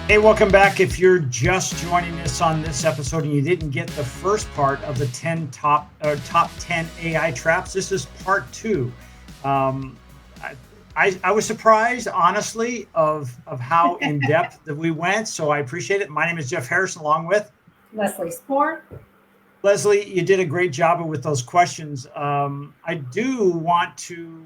Hey, welcome back. If you're just joining us on this episode and you didn't get the first part of the top 10 AI traps, this is part two. Um, I was surprised, honestly, of how in depth that we went. So I appreciate it. My name is Jeff Harrison, along with Leslie Spoor. Leslie. You did a great job with those questions. I do want to.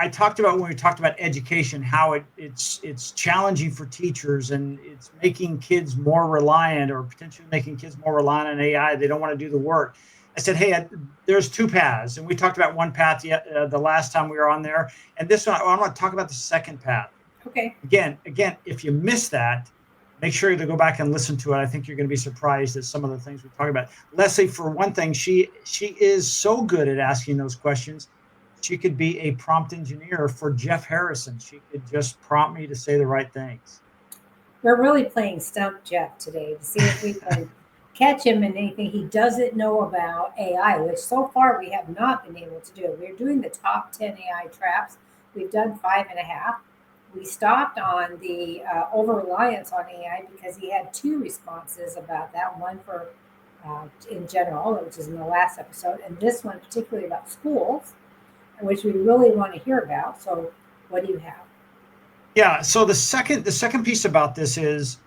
I talked about when we talked about education, how it's challenging for teachers and it's making kids more reliant or potentially making kids more reliant on AI. They don't want to do the work. I said, hey, there's two paths, and we talked about one path the last time we were on there, and this one I want to talk about the second path. Okay. Again, if you miss that, make sure to go back and listen to it. I think you're going to be surprised at some of the things we talk about. Leslie, for one thing, she is so good at asking those questions. She could be a prompt engineer for Jeff Harrison. She could just prompt me to say the right things. We're really playing Stump Jeff today to see if we can catch him in anything he doesn't know about AI, which so far we have not been able to do. We're doing the top 10 AI traps. We've done 5.5. We stopped on the over reliance on AI because he had two responses about that, one for in general, which is in the last episode, and this one particularly about schools, which we really want to hear about. So what do you have? Yeah. So the second piece about this is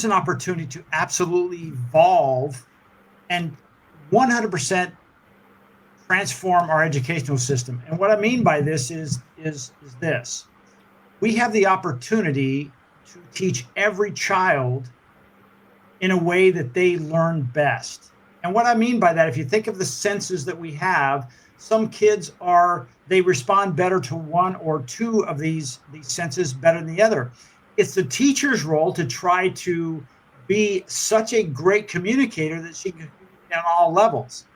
an opportunity to absolutely evolve and 100% transform our educational system. And what I mean by this is this: we have the opportunity to teach every child in a way that they learn best. And what I mean by that, if you think of the senses that we have, some kids they respond better to one or two of these senses better than the other. It's the teacher's role to try to be such a great communicator that she can communicate on all levels.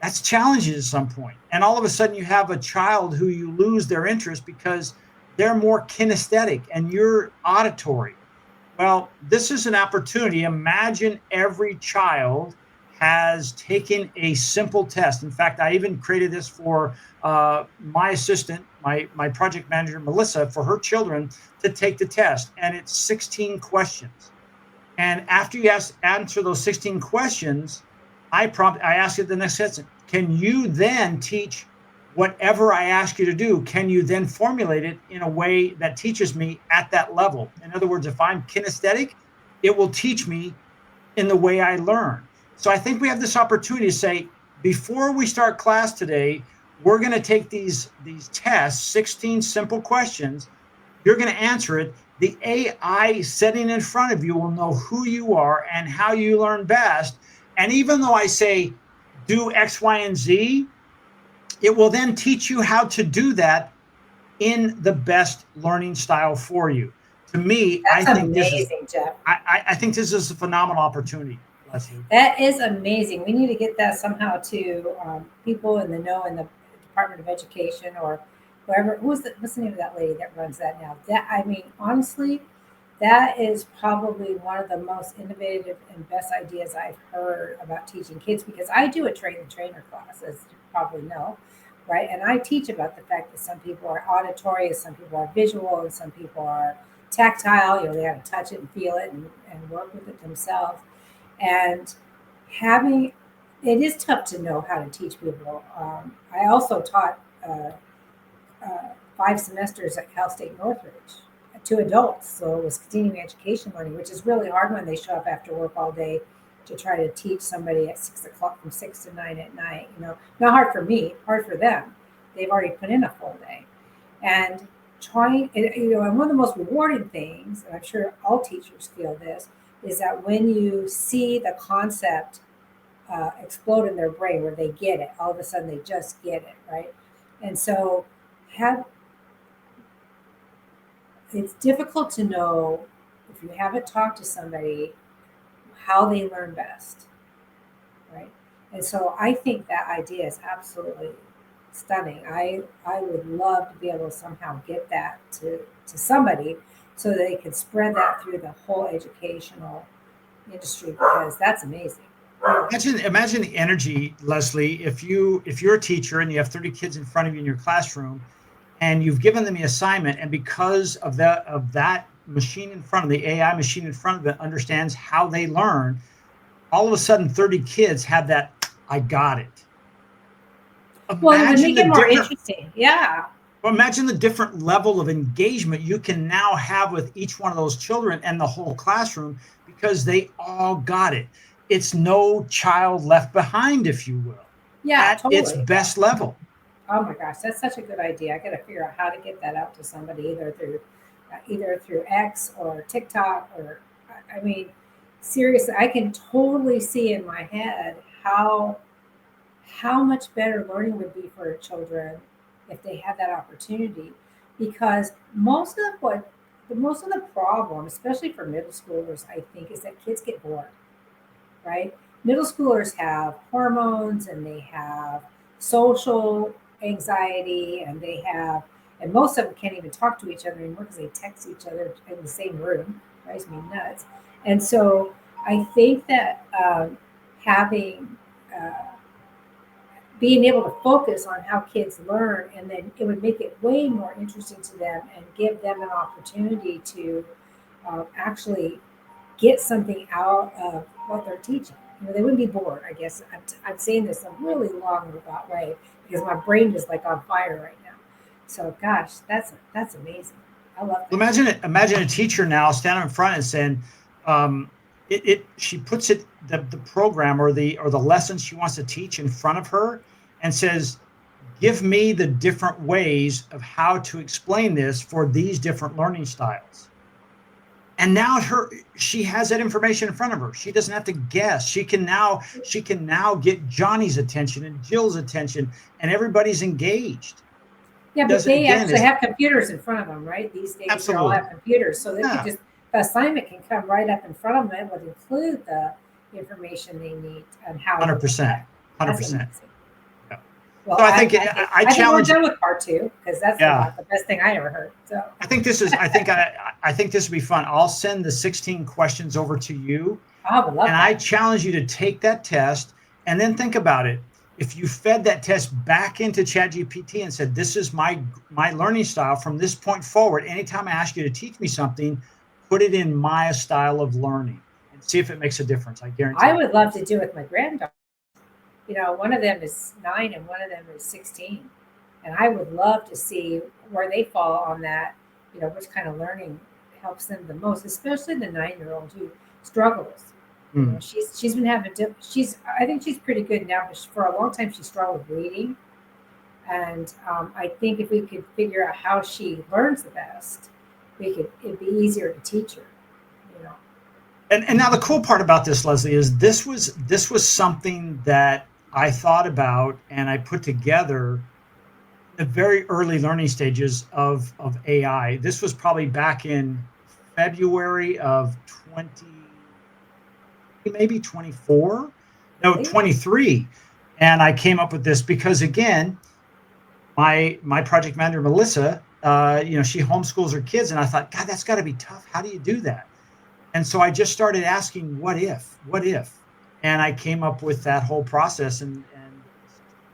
That's challenging at some point. And all of a sudden you have a child who you lose their interest because they're more kinesthetic and you're auditory. Well, this is an opportunity. Imagine every child has taken a simple test. In fact, I even created this for my assistant, my project manager, Melissa, for her children to take the test. And it's 16 questions. And after you answer those 16 questions, I ask you the next question: can you then teach whatever I ask you to do? Can you then formulate it in a way that teaches me at that level? In other words, if I'm kinesthetic, it will teach me in the way I learn. So I think we have this opportunity to say, before we start class today, we're going to take these tests, 16 simple questions. You're going to answer it. The AI sitting in front of you will know who you are and how you learn best. And even though I say do X, Y, and Z, it will then teach you how to do that in the best learning style for you. To me, That's amazing, Jeff. I think this is a phenomenal opportunity, Leslie. That is amazing. We need to get that somehow to people in the know in the Department of Education or whoever. What's the name of that lady that runs that now? That I mean, honestly, that is probably one of the most innovative and best ideas I've heard about teaching kids because I do a train the trainer class, as you probably know, right? And I teach about the fact that some people are auditory, some people are visual, and some people are tactile. They have to touch it and feel it and work with it themselves. And having it is tough to know how to teach people. I also taught 5 semesters at Cal State Northridge to adults, so it was continuing education learning, which is really hard when they show up after work all day to try to teach somebody at 6 o'clock from 6 to 9 at night. Not hard for me, hard for them. They've already put in a full day, and and one of the most rewarding things, and I'm sure all teachers feel this, is that when you see the concept explode in their brain where they get it, all of a sudden they just get it, right? And so have it's difficult to know if you haven't talked to somebody how they learn best, right? And so I think that idea is absolutely stunning. I would love to be able to somehow get that to somebody so that they could spread that through the whole educational industry because that's amazing. Imagine the energy, Leslie, if you're a teacher and you have 30 kids in front of you in your classroom and you've given them the assignment, and because of that machine in front of the AI machine in front of it understands how they learn, all of a sudden 30 kids have that, I got it. Well, it would Imagine make the it more different interesting. Yeah. Well, imagine the different level of engagement you can now have with each one of those children and the whole classroom because they all got it. It's no child left behind, if you will, Yeah, at its totally. best level. Oh my gosh, that's such a good idea. I got to figure out how to get that out to somebody either through X or TikTok or I mean, seriously, I can totally see in my head how much better learning would be for children if they had that opportunity because most of the problem, especially for middle schoolers, I think, is that kids get bored, right? Middle schoolers have hormones and they have social anxiety and most of them can't even talk to each other anymore because they text each other in the same room. Drives me nuts. And so I think that having being able to focus on how kids learn and then it would make it way more interesting to them and give them an opportunity to actually get something out of what they're teaching. They wouldn't be bored. I guess I'm saying this a really long about way because my brain is like on fire right now. So, gosh, that's amazing. I love that. Imagine a teacher now standing in front and saying, she puts the program or the lesson she wants to teach in front of her and says, give me the different ways of how to explain this for these different learning styles. And now she has that information in front of her. She doesn't have to guess. She can now get Johnny's attention and Jill's attention, and everybody's engaged. Yeah, but they actually have computers in front of them, right? These days, they all Absolutely. have computers, so they Yeah. could just the assignment can come right up in front of them. It would include the information they need and how. 100%. 100%. That's amazing. Yeah. Well, So I think I think we're done with part 2 because that's about the best thing I ever heard. So I think this is. I think this would be fun. I'll send the 16 questions over to you, I would love and that. I challenge you to take that test and then think about it. If you fed that test back into ChatGPT and said, "This is my learning style from this point forward. Anytime I ask you to teach me something, put it in my style of learning and see if it makes a difference." I guarantee. I would love to do it with my granddaughter. One of them is 9 and one of them is 16. And I would love to see where they fall on that, which kind of learning helps them the most, especially the 9-year-old who struggles. She's been having, I think she's pretty good now, but for a long time she struggled reading. And I think if we could figure out how she learns the best, it'd be easier to teach her. And now the cool part about this, Leslie, is this was something that I thought about and I put together the very early learning stages of AI. This was probably back in February of 24, no, 23. And I came up with this because, again, my project manager, Melissa, she homeschools her kids. And I thought, God, that's got to be tough. How do you do that? And so I just started asking, what if? And I came up with that whole process and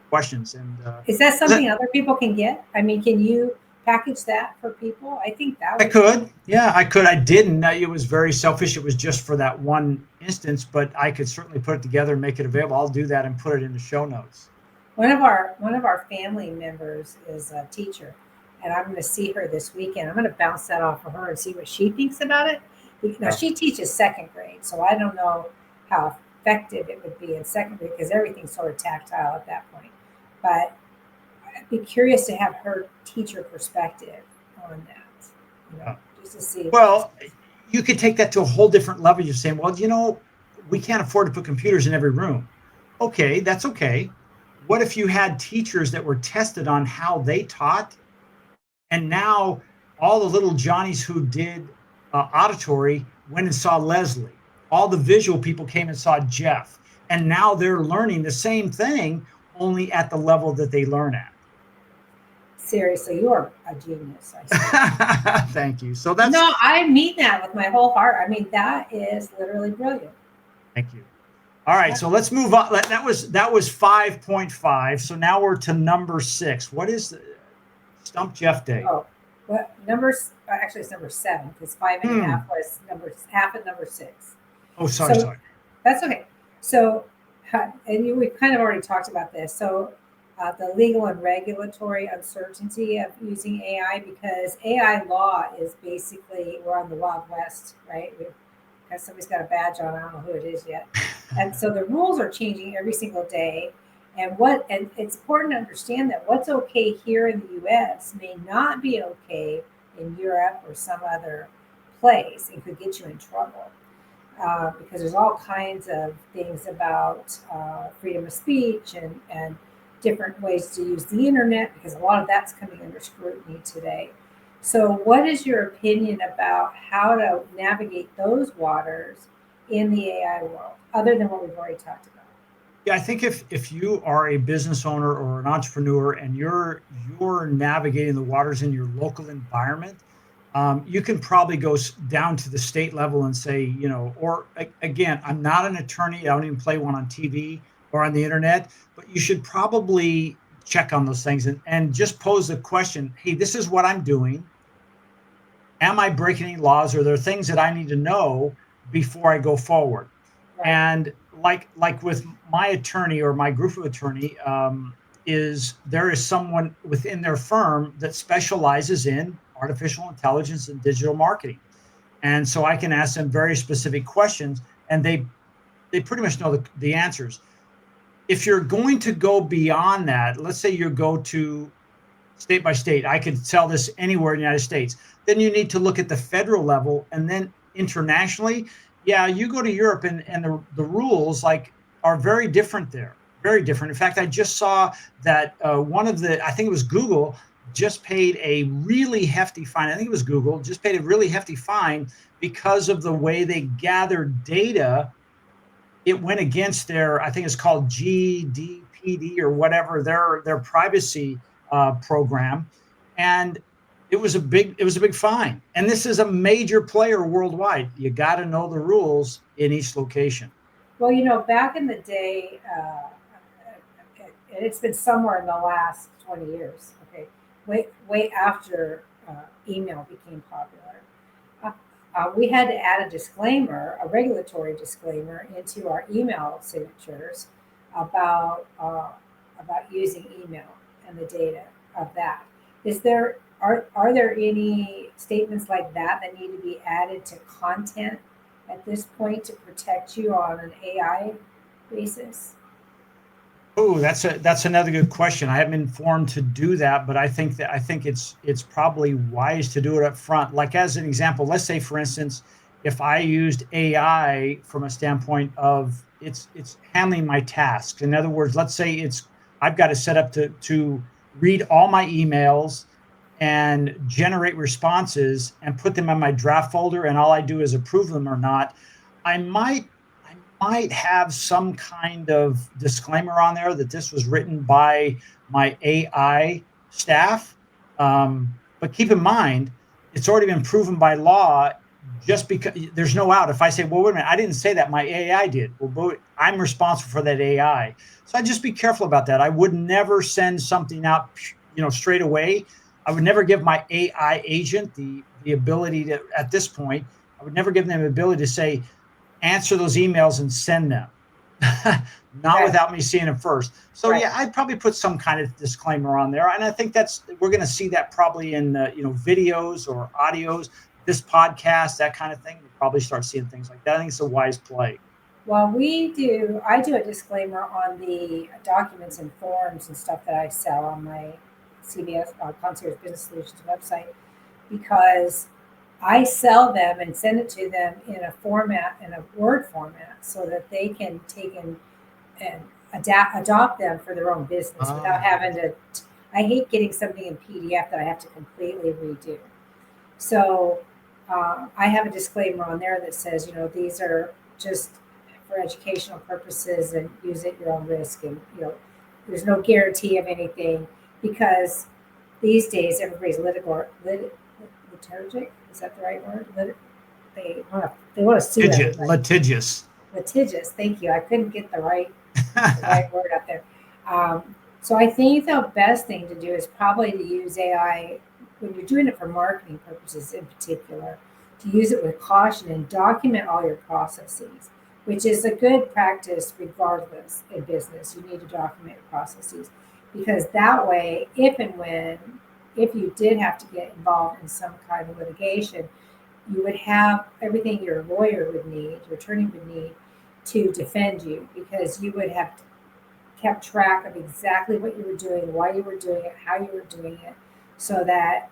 questions. And is that something other people can get? I mean, can you package that for people? I think that I could. Yeah, I could. I didn't. It was very selfish. It was just for that one instance, but I could certainly put it together and make it available. I'll do that and put it in the show notes. One of our family members is a teacher, and I'm going to see her this weekend. I'm going to bounce that off of her and see what she thinks about it. Now, she teaches 2nd grade, so I don't know how effective it would be in 2nd grade because everything's sort of tactile at that point. But I'd be curious to have her teacher perspective on that, just to see. Well, you could take that to a whole different level. You're saying, well, we can't afford to put computers in every room. Okay, that's okay. What if you had teachers that were tested on how they taught, and now all the little Johnnies who did auditory went and saw Leslie. All the visual people came and saw Jeff. And now they're learning the same thing, only at the level that they learn at. Seriously, you are a genius. Thank you. So that's no, I mean that with my whole heart. I mean, that is literally brilliant. Thank you. All right, so let's move on. That was 5.5. So now we're to number 6. What is Stump Jeff Day? Oh, What numbers? Actually, it's number 7 because 5.5 was half of number 6. Oh, So sorry. that's okay. So, we've kind of already talked about this. So, the legal and regulatory uncertainty of using AI, because AI law is basically, we're on the Wild West, right? Because somebody's got a badge on, I don't know who it is yet. And so the rules are changing every single day. And it's important to understand that what's okay here in the US may not be okay in Europe or some other place and could get you in trouble. Because there's all kinds of things about freedom of speech and different ways to use the internet, because a lot of that's coming under scrutiny today. So, what is your opinion about how to navigate those waters in the AI world, other than what we've already talked about? Yeah, I think if you are a business owner or an entrepreneur and you're navigating the waters in your local environment, you can probably go down to the state level and say, or again, I'm not an attorney. I don't even play one on TV or on the internet, but you should probably check on those things and just pose the question, hey, this is what I'm doing. Am I breaking any laws? Or are there things that I need to know before I go forward? Right. And like with my attorney or my group of attorney, is there is someone within their firm that specializes in artificial intelligence and digital marketing, and so I can ask them very specific questions, and they pretty much know the answers. If you're going to go beyond that, let's say you go to state by state, I could sell this anywhere in the United States. Then you need to look at the federal level and then internationally. Yeah, you go to Europe and the rules like are very different there. Very different. In fact, I just saw that one of I think it was Google, just paid a really hefty fine. I think it was Google, just paid a really hefty fine because of the way they gathered data. It went against their, I think it's called GDPD or whatever, their privacy program, and it was a big fine. And this is a major player worldwide. You got to know the rules in each location. Well, back in the day, it's been somewhere in the last 20 years, okay, way after email became popular. Uh, we had to add a disclaimer, a regulatory disclaimer, into our email signatures about using email and the data of that. Are there any statements like that that need to be added to content at this point to protect you on an AI basis? Oh, that's another good question. I haven't been informed to do that, but I think it's probably wise to do it up front. Like as an example, let's say for instance, if I used AI from a standpoint of it's handling my tasks. In other words, let's say it's I've got it set up to read all my emails and generate responses and put them in my draft folder, and all I do is approve them or not. I might have some kind of disclaimer on there that this was written by my AI staff. But keep in mind, it's already been proven by law. Just because there's no out. If I say, well, wait a minute, I didn't say that, my AI did. Well, I'm responsible for that AI. So I just be careful about that. I would never send something out, straight away. I would never give my AI agent the ability to, at this point, I would never give them the ability to say, answer those emails and send them. Not Right, without me seeing them first. So right. yeah, I'd probably put some kind of disclaimer on there, and I think we're going to see that probably in videos or audios, this podcast, that kind of thing. We'll probably start seeing things like that. I think it's a wise play. Well, I do a disclaimer on the documents and forms and stuff that I sell on my CBS, Concierge Business Solutions website, because I sell them and send it to them in a Word format, so that they can take and adopt them for their own business without Ah, having to. I hate getting something in PDF that I have to completely redo. So I have a disclaimer on there that says, these are just for educational purposes and use at your own risk. And, there's no guarantee of anything, because these days everybody's liturgic. Is that the right word? They want to sue everybody. litigious. Litigious. Thank you. I couldn't get the right word up there. So I think the best thing to do is probably to use AI when you're doing it for marketing purposes in particular, to use it with caution and document all your processes, which is a good practice regardless in business. You need to document your processes because that way, if and when, if you did have to get involved in some kind of litigation, you would have everything your lawyer would need, your attorney would need to defend you because you would have kept track of exactly what you were doing, why you were doing it, how you were doing it, so that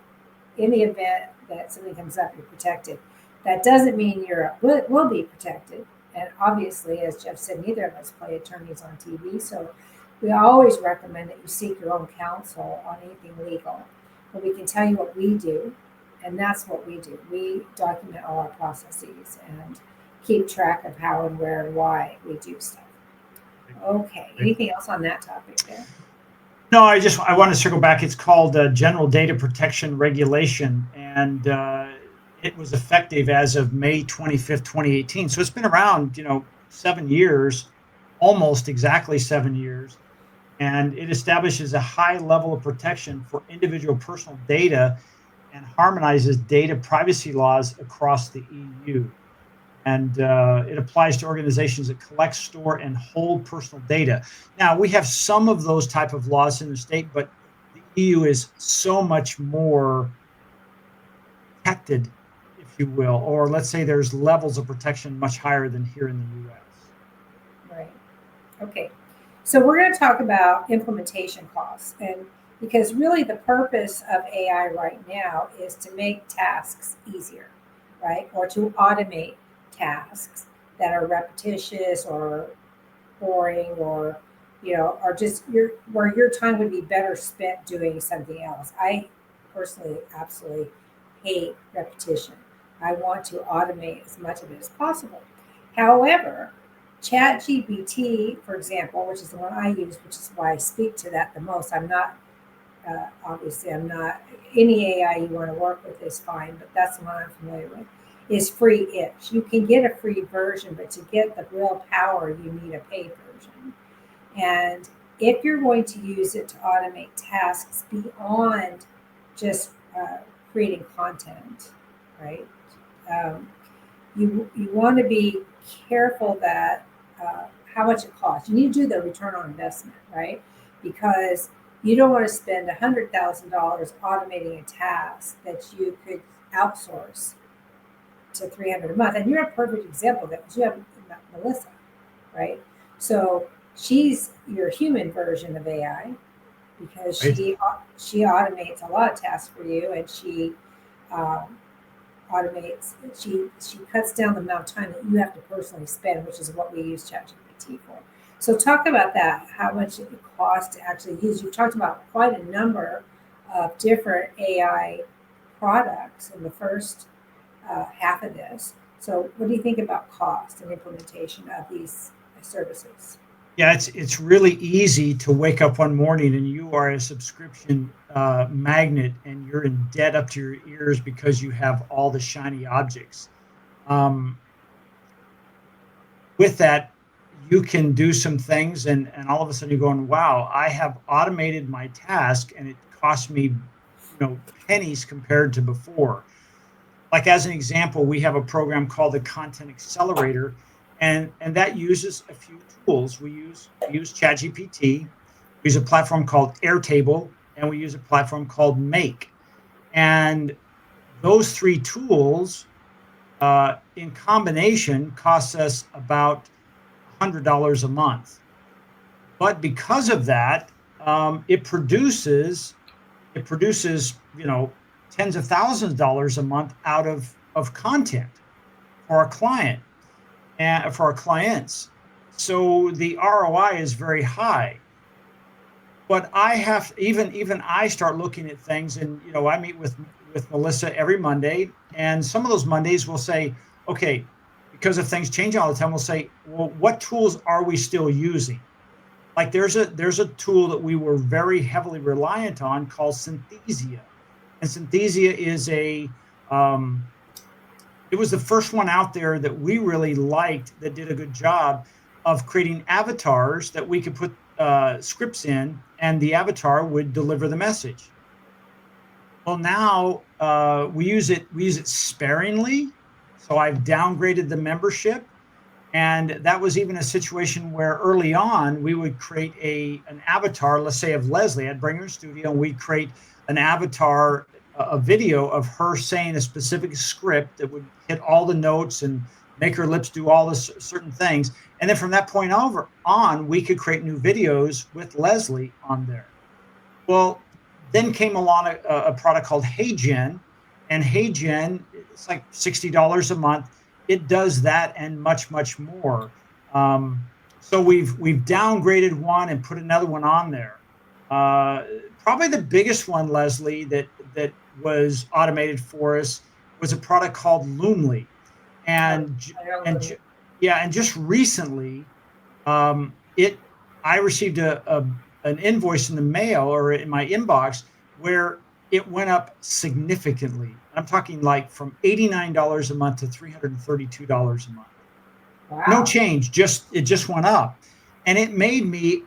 in the event that something comes up, you're protected. That doesn't mean you're will be protected. And obviously, as Jeff said, neither of us play attorneys on TV, so we always recommend that you seek your own counsel on anything legal. But we can tell you what we do, and that's what we do. We document all our processes and keep track of how and where and why we do stuff. Okay. Anything else on that topic there? No, I want to circle back. It's called General Data Protection Regulation, and it was effective as of May 25th, 2018. So it's been around, 7 years, almost exactly 7 years, and it establishes a high level of protection for individual personal data and harmonizes data privacy laws across the EU. And it applies to organizations that collect, store, and hold personal data. Now, we have some of those type of laws in the state, but the EU is so much more protected, if you will, or let's say there's levels of protection much higher than here in the US. Right. Okay. So we're going to talk about implementation costs, and because really the purpose of AI right now is to make tasks easier, right? Or to automate tasks that are repetitious or boring or are just where your time would be better spent doing something else. I personally absolutely hate repetition. I want to automate as much of it as possible. However, ChatGPT, for example, which is the one I use, which is why I speak to that the most. I'm not obviously I'm not any AI you want to work with is fine, but that's the one I'm familiar with. Is free-ish. You can get a free version, but to get the real power, you need a paid version. And if you're going to use it to automate tasks beyond just creating content, right? You want to be careful that how much it costs. You need to do the return on investment, right? Because you don't want to spend $100,000 automating a task that you could outsource to $300 a month. And you're a perfect example of that because you have Melissa, right? So she's your human version of AI because she automates a lot of tasks for you, and she automates. She cuts down the amount of time that you have to personally spend, which is what we use ChatGPT for. So talk about that. How much it costs to actually use? You've talked about quite a number of different AI products in the first half of this. So what do you think about cost and implementation of these services? Yeah, it's really easy to wake up one morning and you are a subscription magnet and you're in debt up to your ears because you have all the shiny objects. With that, you can do some things and all of a sudden you're going, wow, I have automated my task and it cost me, pennies compared to before. Like as an example, we have a program called the Content Accelerator, and that uses a few tools. We use ChatGPT, we use a platform called Airtable, and we use a platform called Make. And those three tools in combination cost us about $100 a month. But because of that, it produces tens of thousands of dollars a month out of content for our client and for our clients. So the ROI is very high. But I have even I start looking at things, and I meet with Melissa every Monday, and some of those Mondays we'll say, okay, because of things changing all the time, we'll say, well, what tools are we still using? Like there's a tool that we were very heavily reliant on called Synthesia. And Synthesia is it was the first one out there that we really liked that did a good job of creating avatars that we could put scripts in, and the avatar would deliver the message. Well, now we use it sparingly. So I've downgraded the membership. And that was even a situation where early on we would create an avatar, let's say of Leslie. I'd bring her in studio and we'd create an avatar, a video of her saying a specific script that would hit all the notes and make her lips do all the certain things. And then from that point over on, we could create new videos with Leslie on there. Well, then came along a product called HeyGen, and HeyGen, it's like $60 a month. It does that and much, much more. Um, so we've downgraded one and put another one on there. Uh, Probably the biggest one, Leslie, that was automated for us was a product called Loomly, Oh, and I don't and really. yeah, and just recently it I received an invoice in the mail or in my inbox where it went up significantly. I'm talking like from $89 a month to $332 a month. No Wow. change, just it just went up. And it made me,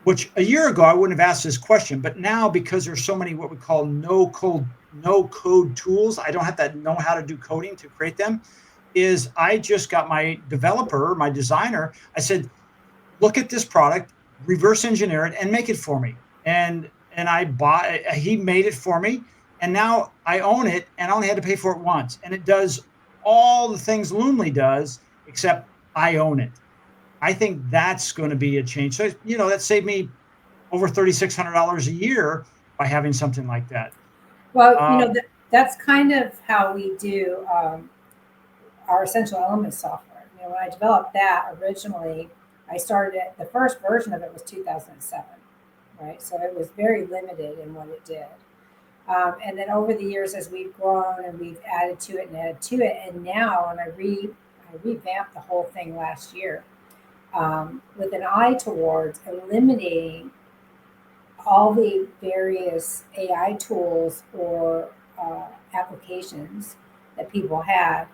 which a year ago I wouldn't have asked this question, but now because there's so many what we call no code tools, I don't have to know how to do coding to create them. Is I just got my developer, my designer, I said, look at this product, reverse engineer it, and make it for me. And I bought. He made it for me, and now I own it, and I only had to pay for it once, and it does all the things Loomly does, except I own it. I think that's going to be a change. So that saved me over $3,600 a year by having something like that. Well, Um, that's kind of how we do our essential elements software. When I developed that originally, I started it, the first version of it was 2007, right? So it was very limited in what it did. And then over the years, as we've grown and we've added to it and added to it, and now, and I revamped the whole thing last year with an eye towards eliminating all the various AI tools or applications that people had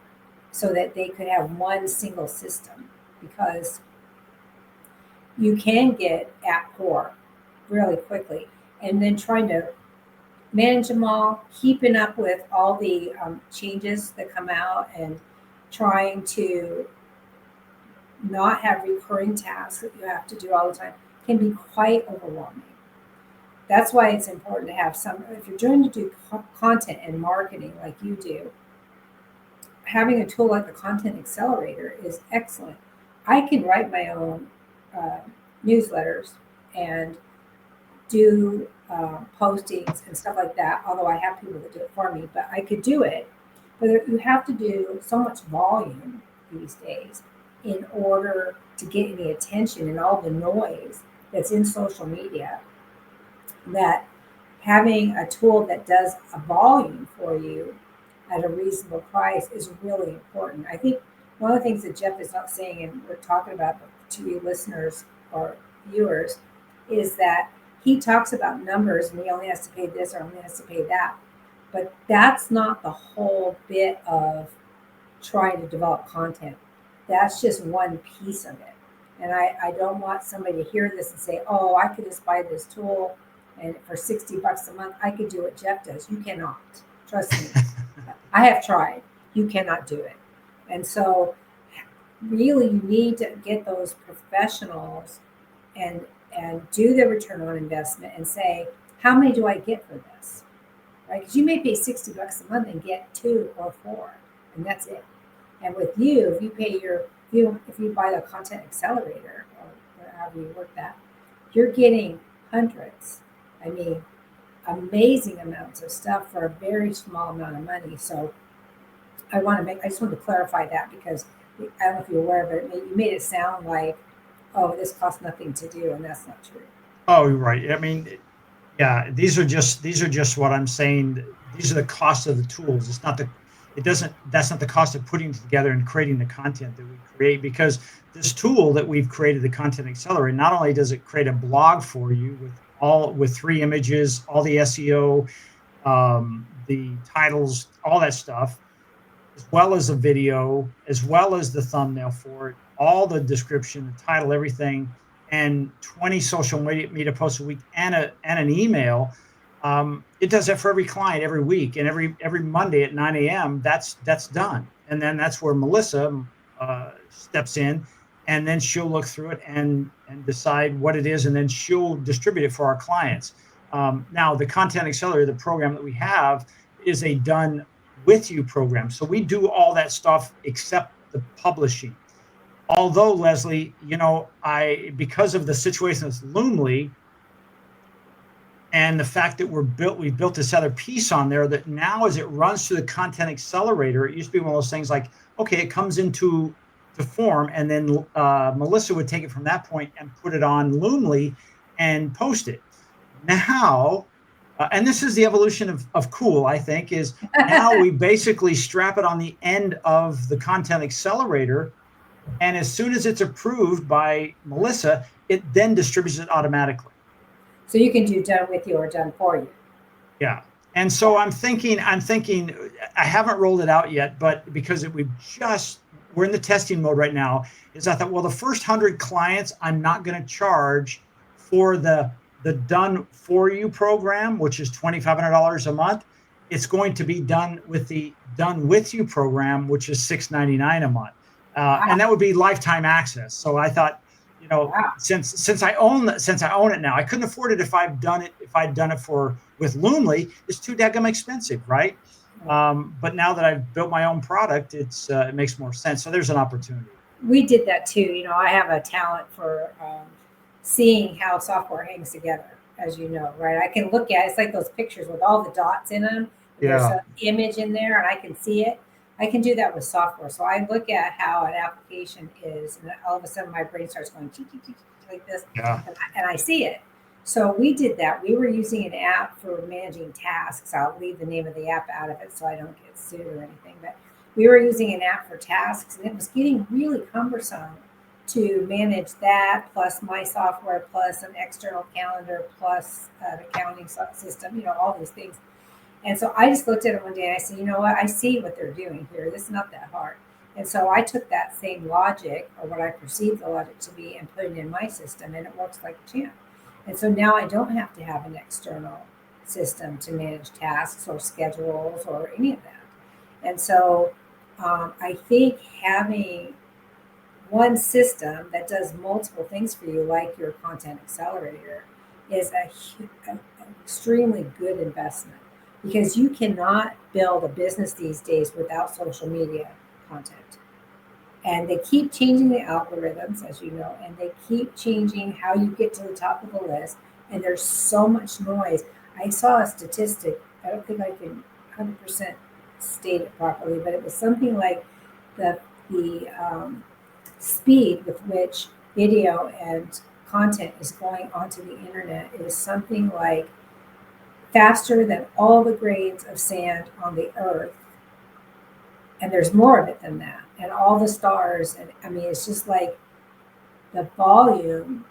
so that they could have one single system because you can get app poor really quickly. And then trying to manage them all, keeping up with all the changes that come out, and trying to not have recurring tasks that you have to do all the time can be quite overwhelming. That's why it's important to have some, if you're trying to do content and marketing like you do, having a tool like the Content Accelerator is excellent. I can write my own uh, newsletters and do postings and stuff like that, although I have people that do it for me, but I could do it. But you have to do so much volume these days in order to get any attention and all the noise that's in social media, that having a tool that does a volume for you at a reasonable price is really important. I think one of the things that Jeff is not saying, and we're talking about to you listeners or viewers, is that he talks about numbers and he only has to pay this or only has to pay that. But that's not the whole bit of trying to develop content. That's just one piece of it. And I don't want somebody to hear this and say, oh, I could just buy this tool and for $60 a month, I could do what Jeff does. You cannot. Trust me. I have tried. You cannot do it. And so really you need to get those professionals and do the return on investment and say, how many do I get for this? Right? Because you may pay $60 a month and get 2 or 4, and that's it. And with you, if you pay if you buy the Content Accelerator or however you work that, you're getting hundreds. I mean, amazing amounts of stuff for a very small amount of money. So I just want to clarify that because I don't know if you're aware, but you made it sound like, oh, this costs nothing to do, and that's not true. oh, right. I mean, yeah, these are just what I'm saying. These are the costs of the tools. It's not the it doesn't that's not the cost of putting it together and creating the content that we create, because this tool that we've created, the Content Accelerator, not only does it create a blog for you with 3 images, all the SEO, the titles, all that stuff, as well as a video, as well as the thumbnail for it, all the description, the title, everything, and 20 social media posts a week and an email. It does that for every client every week, and every Monday at 9 a.m. That's done, and then that's where Melissa steps in, and then she'll look through it and decide what it is, and then she'll distribute it for our clients. Now, the Content Accelerator, the program that we have, is a done with you program, so we do all that stuff except the publishing. Although, Leslie, I because of the situation with Loomly and the fact that we built this other piece on there that now as it runs through the Content Accelerator, it used to be one of those things like, okay, it comes into to form, and then Melissa would take it from that point and put it on Loomly and post it. Now, and this is the evolution of cool, I think, is now we basically strap it on the end of the Content Accelerator, and as soon as it's approved by Melissa, it then distributes it automatically. So you can do done with you or done for you. Yeah. And so I'm thinking, I haven't rolled it out yet, but because we're in the testing mode right now, is I thought, well, the first 100 clients, I'm not going to charge for the done for you program, which is $2,500 a month. It's going to be done with the done with you program, which is $699 a month. And that would be lifetime access. So I thought, since I own it now, I couldn't afford it if I'd done it with Loomly. It's too daggum expensive, right? But now that I've built my own product, it makes more sense. So there's an opportunity. We did that too. I have a talent for seeing how software hangs together, as you know, right? I can look at it's like those pictures with all the dots in them. There's an image in there, and I can see it. I can do that with software. So I look at how an application is, and all of a sudden my brain starts going like this, and I see it. So we did that. We were using an app for managing tasks. I'll leave the name of the app out of it so I don't get sued or anything. But we were using an app for tasks, and it was getting really cumbersome to manage that, plus my software, plus an external calendar, plus an accounting system, all these things. And so I just looked at it one day and I said, you know what? I see what they're doing here. This is not that hard. And so I took that same logic, or what I perceived the logic to be, and put it in my system, and it works like a champ. And so now I don't have to have an external system to manage tasks or schedules or any of that. And so I think having one system that does multiple things for you, like your Content Accelerator, is an extremely good investment. Because you cannot build a business these days without social media content. And they keep changing the algorithms, as you know, and they keep changing how you get to the top of the list. And there's so much noise. I saw a statistic, I don't think I can 100% state it properly, but it was something like the speed with which video and content is going onto the internet is something like faster than all the grains of sand on the earth. And there's more of it than that. And all the stars. And I mean, it's just like the volume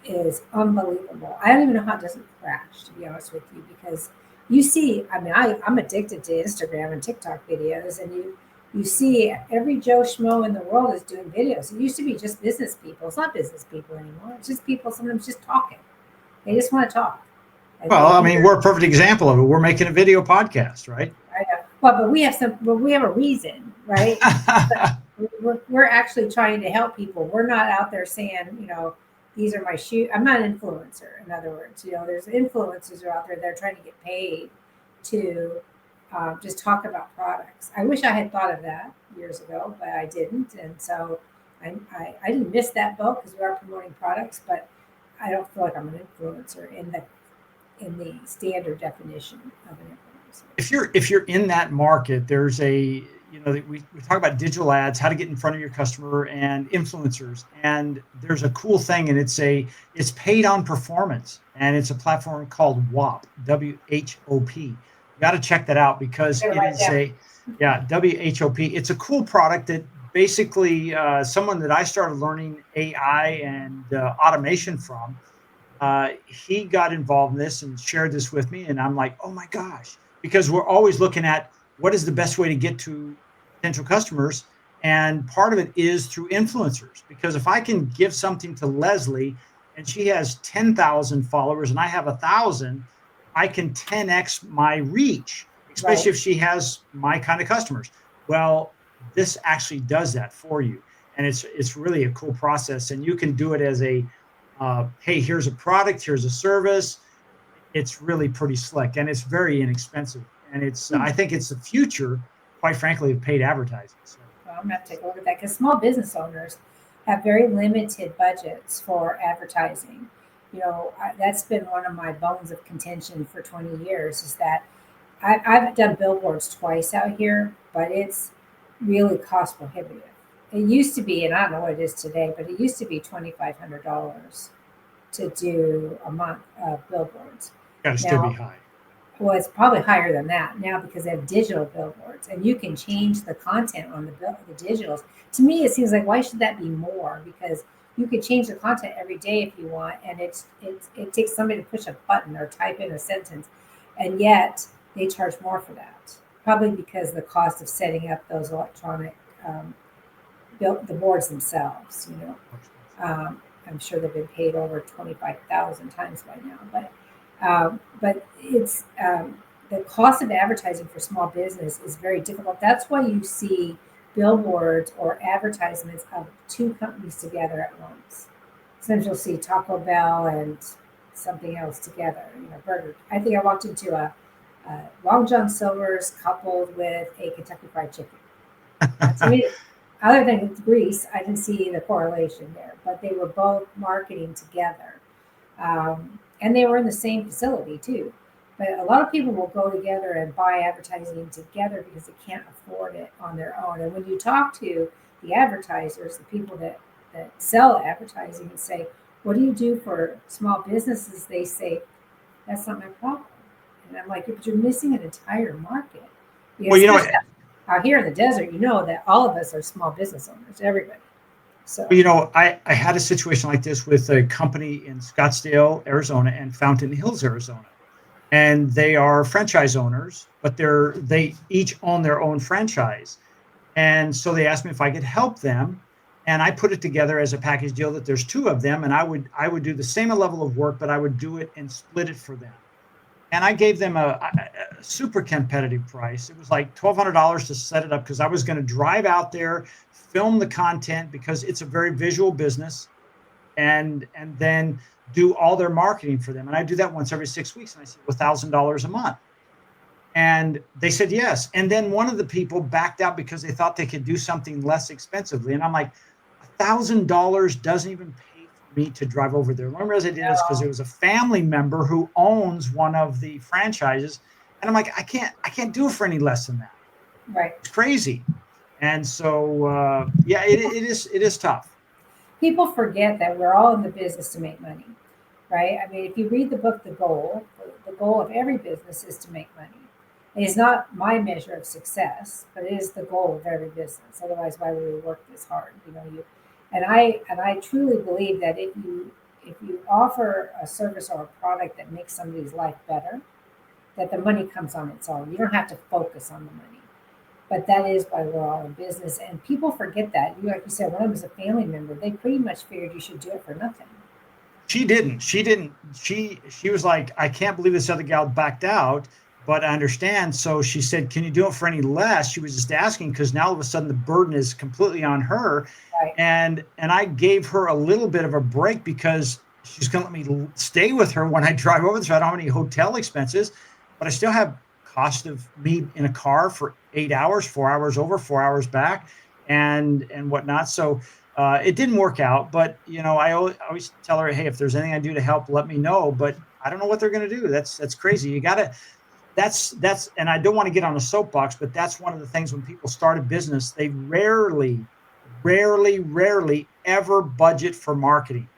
is unbelievable. I don't even know how it doesn't crash, to be honest with you, because you see, I'm addicted to Instagram and TikTok videos, and you see every Joe Schmo in the world is doing videos. It used to be just business people. It's not business people anymore. It's just people sometimes just talking. They just want to talk. Well, we're a perfect example of it. We're making a video podcast, right? I know. But we have a reason, right? we're actually trying to help people. We're not out there saying, these are my shoes. I'm not an influencer, in other words. There's influencers out there that are trying to get paid to just talk about products. I wish I had thought of that years ago, but I didn't. And so I didn't miss that boat because we are promoting products, but I don't feel like I'm an influencer in the standard definition of an influencer. If you're in that market, there's we talk about digital ads, how to get in front of your customer, and influencers. And there's a cool thing, and it's paid on performance, and it's a platform called WHOP, WHOP. You got to check that out because it is WHOP. It's a cool product that basically someone that I started learning AI and automation from. He got involved in this and shared this with me, and I'm like, oh my gosh, because we're always looking at what is the best way to get to potential customers, and part of it is through influencers. Because if I can give something to Leslie, and she has 10,000 followers, and I have 1,000, I can 10x my reach, especially Right. if she has my kind of customers. Well, this actually does that for you, and it's really a cool process. And you can do it as a hey, here's a product, here's a service. It's really pretty slick, and it's very inexpensive. And it's Hmm. I think it's the future, quite frankly, of paid advertising. So Well, I'm gonna have to take a look at that because small business owners have very limited budgets for advertising. That's been one of my bones of contention for 20 years is that I've done billboards twice out here, but it's really cost prohibitive. It used to be, and I don't know what it is today, but it used to be $2,500 to do a month of billboards. got to still be Now, high. well, it's probably higher than that now because they have digital billboards and you can change the content on the digitals. To me, it seems like why should that be more? Because you could change the content every day if you want, and it takes somebody to push a button or type in a sentence, and yet they charge more for that. Probably because the cost of setting up those electronic the boards themselves. More expensive. I'm sure they've been paid over 25,000 times by now, but it's the cost of advertising for small business is very difficult. That's why you see billboards or advertisements of two companies together at once. Sometimes you'll see Taco Bell and something else together, burger. I think I walked into a Long John Silver's coupled with a Kentucky Fried Chicken. To me, other than Greece, I didn't see the correlation there, but they were both marketing together. And they were in the same facility too. But a lot of people will go together and buy advertising together because they can't afford it on their own. And when you talk to the advertisers, the people that sell advertising and say, what do you do for small businesses? They say, that's not my problem. And I'm like, but you're missing an entire market. Well, Because especially out here in the desert, that all of us are small business owners, everybody. So, I had a situation like this with a company in Scottsdale, Arizona, and Fountain Hills, Arizona, and they are franchise owners, but they each own their own franchise. And so they asked me if I could help them, and I put it together as a package deal that there's two of them, and I would do the same level of work, but I would do it and split it for them. And I gave them a super competitive price. It was like $1,200 to set it up because I was going to drive out there, film the content because it's a very visual business, and then do all their marketing for them. And I do that once every 6 weeks. And I said, well, $1,000 a month. And they said yes. And then one of the people backed out because they thought they could do something less expensively. And I'm like, $1,000 doesn't even pay for me to drive over there. The only reason I did is because no, it was a family member who owns one of the franchises. And I'm like, I can't do it for any less than that. right. It's crazy. And so yeah, it is tough. People forget that we're all in the business to make money, right? I mean, if you read the book, the goal of every business is to make money. It is not my measure of success, but it is the goal of every business. Otherwise, why would we work this hard? And I truly believe that if you offer a service or a product that makes somebody's life better, that the money comes on its own. You don't have to focus on the money. But that is why we're all in business. And people forget that. Like you said, when I was a family member, they pretty much figured you should do it for nothing. She didn't. She didn't. She was like, I can't believe this other gal backed out, but I understand. So she said, can you do it for any less? She was just asking because now all of a sudden the burden is completely on her. Right. And I gave her a little bit of a break because she's going to let me stay with her when I drive over there. So I don't have any hotel expenses, but I still have cost of me in a car for 8 hours, 4 hours over, 4 hours back, and whatnot. So it didn't work out, but I always tell her, hey, if there's anything I do to help, let me know. But I don't know what they're going to do. That's crazy. You got to. And I don't want to get on a soapbox, but that's one of the things when people start a business, they rarely ever budget for marketing.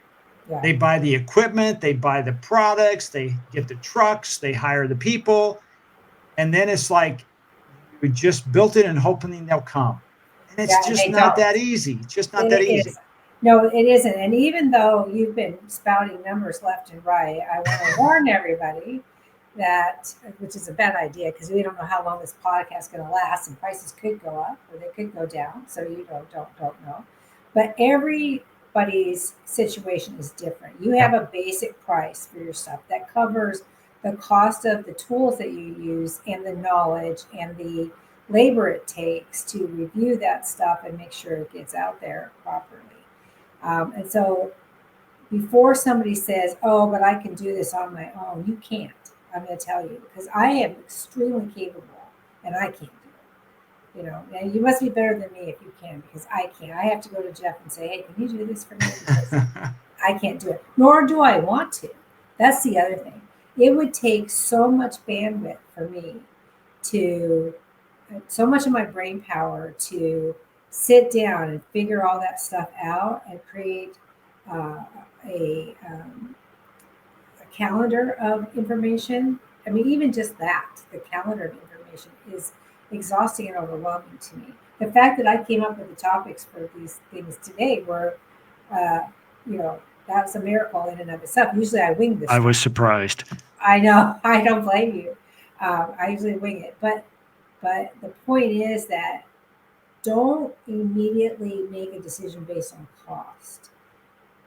Yeah. They buy the equipment, they buy the products, they get the trucks, they hire the people, and then it's like you just built it and hoping they'll come. And it's Yeah. And just they not don't. that easy. It's just not that It easy. is. No, it isn't. And even though you've been spouting numbers left and right, I want to warn everybody that, which is a bad idea because we don't know how long this podcast is going to last, and prices could go up or they could go down. So you don't know. But everybody's situation is different. You have Yeah. a basic price for your stuff that covers the cost of the tools that you use and the knowledge and the labor it takes to review that stuff and make sure it gets out there properly. And so before somebody says, oh, but I can do this on my own, you can't. I'm going to tell you, because I am extremely capable and I can't do it. And you must be better than me if you can, because I can't. I have to go to Jeff and say, hey, can you do this for me? Because I can't do it, nor do I want to. That's the other thing. It would take so much bandwidth for me to, so much of my brain power to sit down and figure all that stuff out and create a calendar of information. I mean, even just that, the calendar of information is exhausting and overwhelming to me. The fact that I came up with the topics for these things today were, that was a miracle in and of itself. Usually I wing this. I was surprised. I know. I don't blame you. I usually wing it. But the point is that don't immediately make a decision based on cost.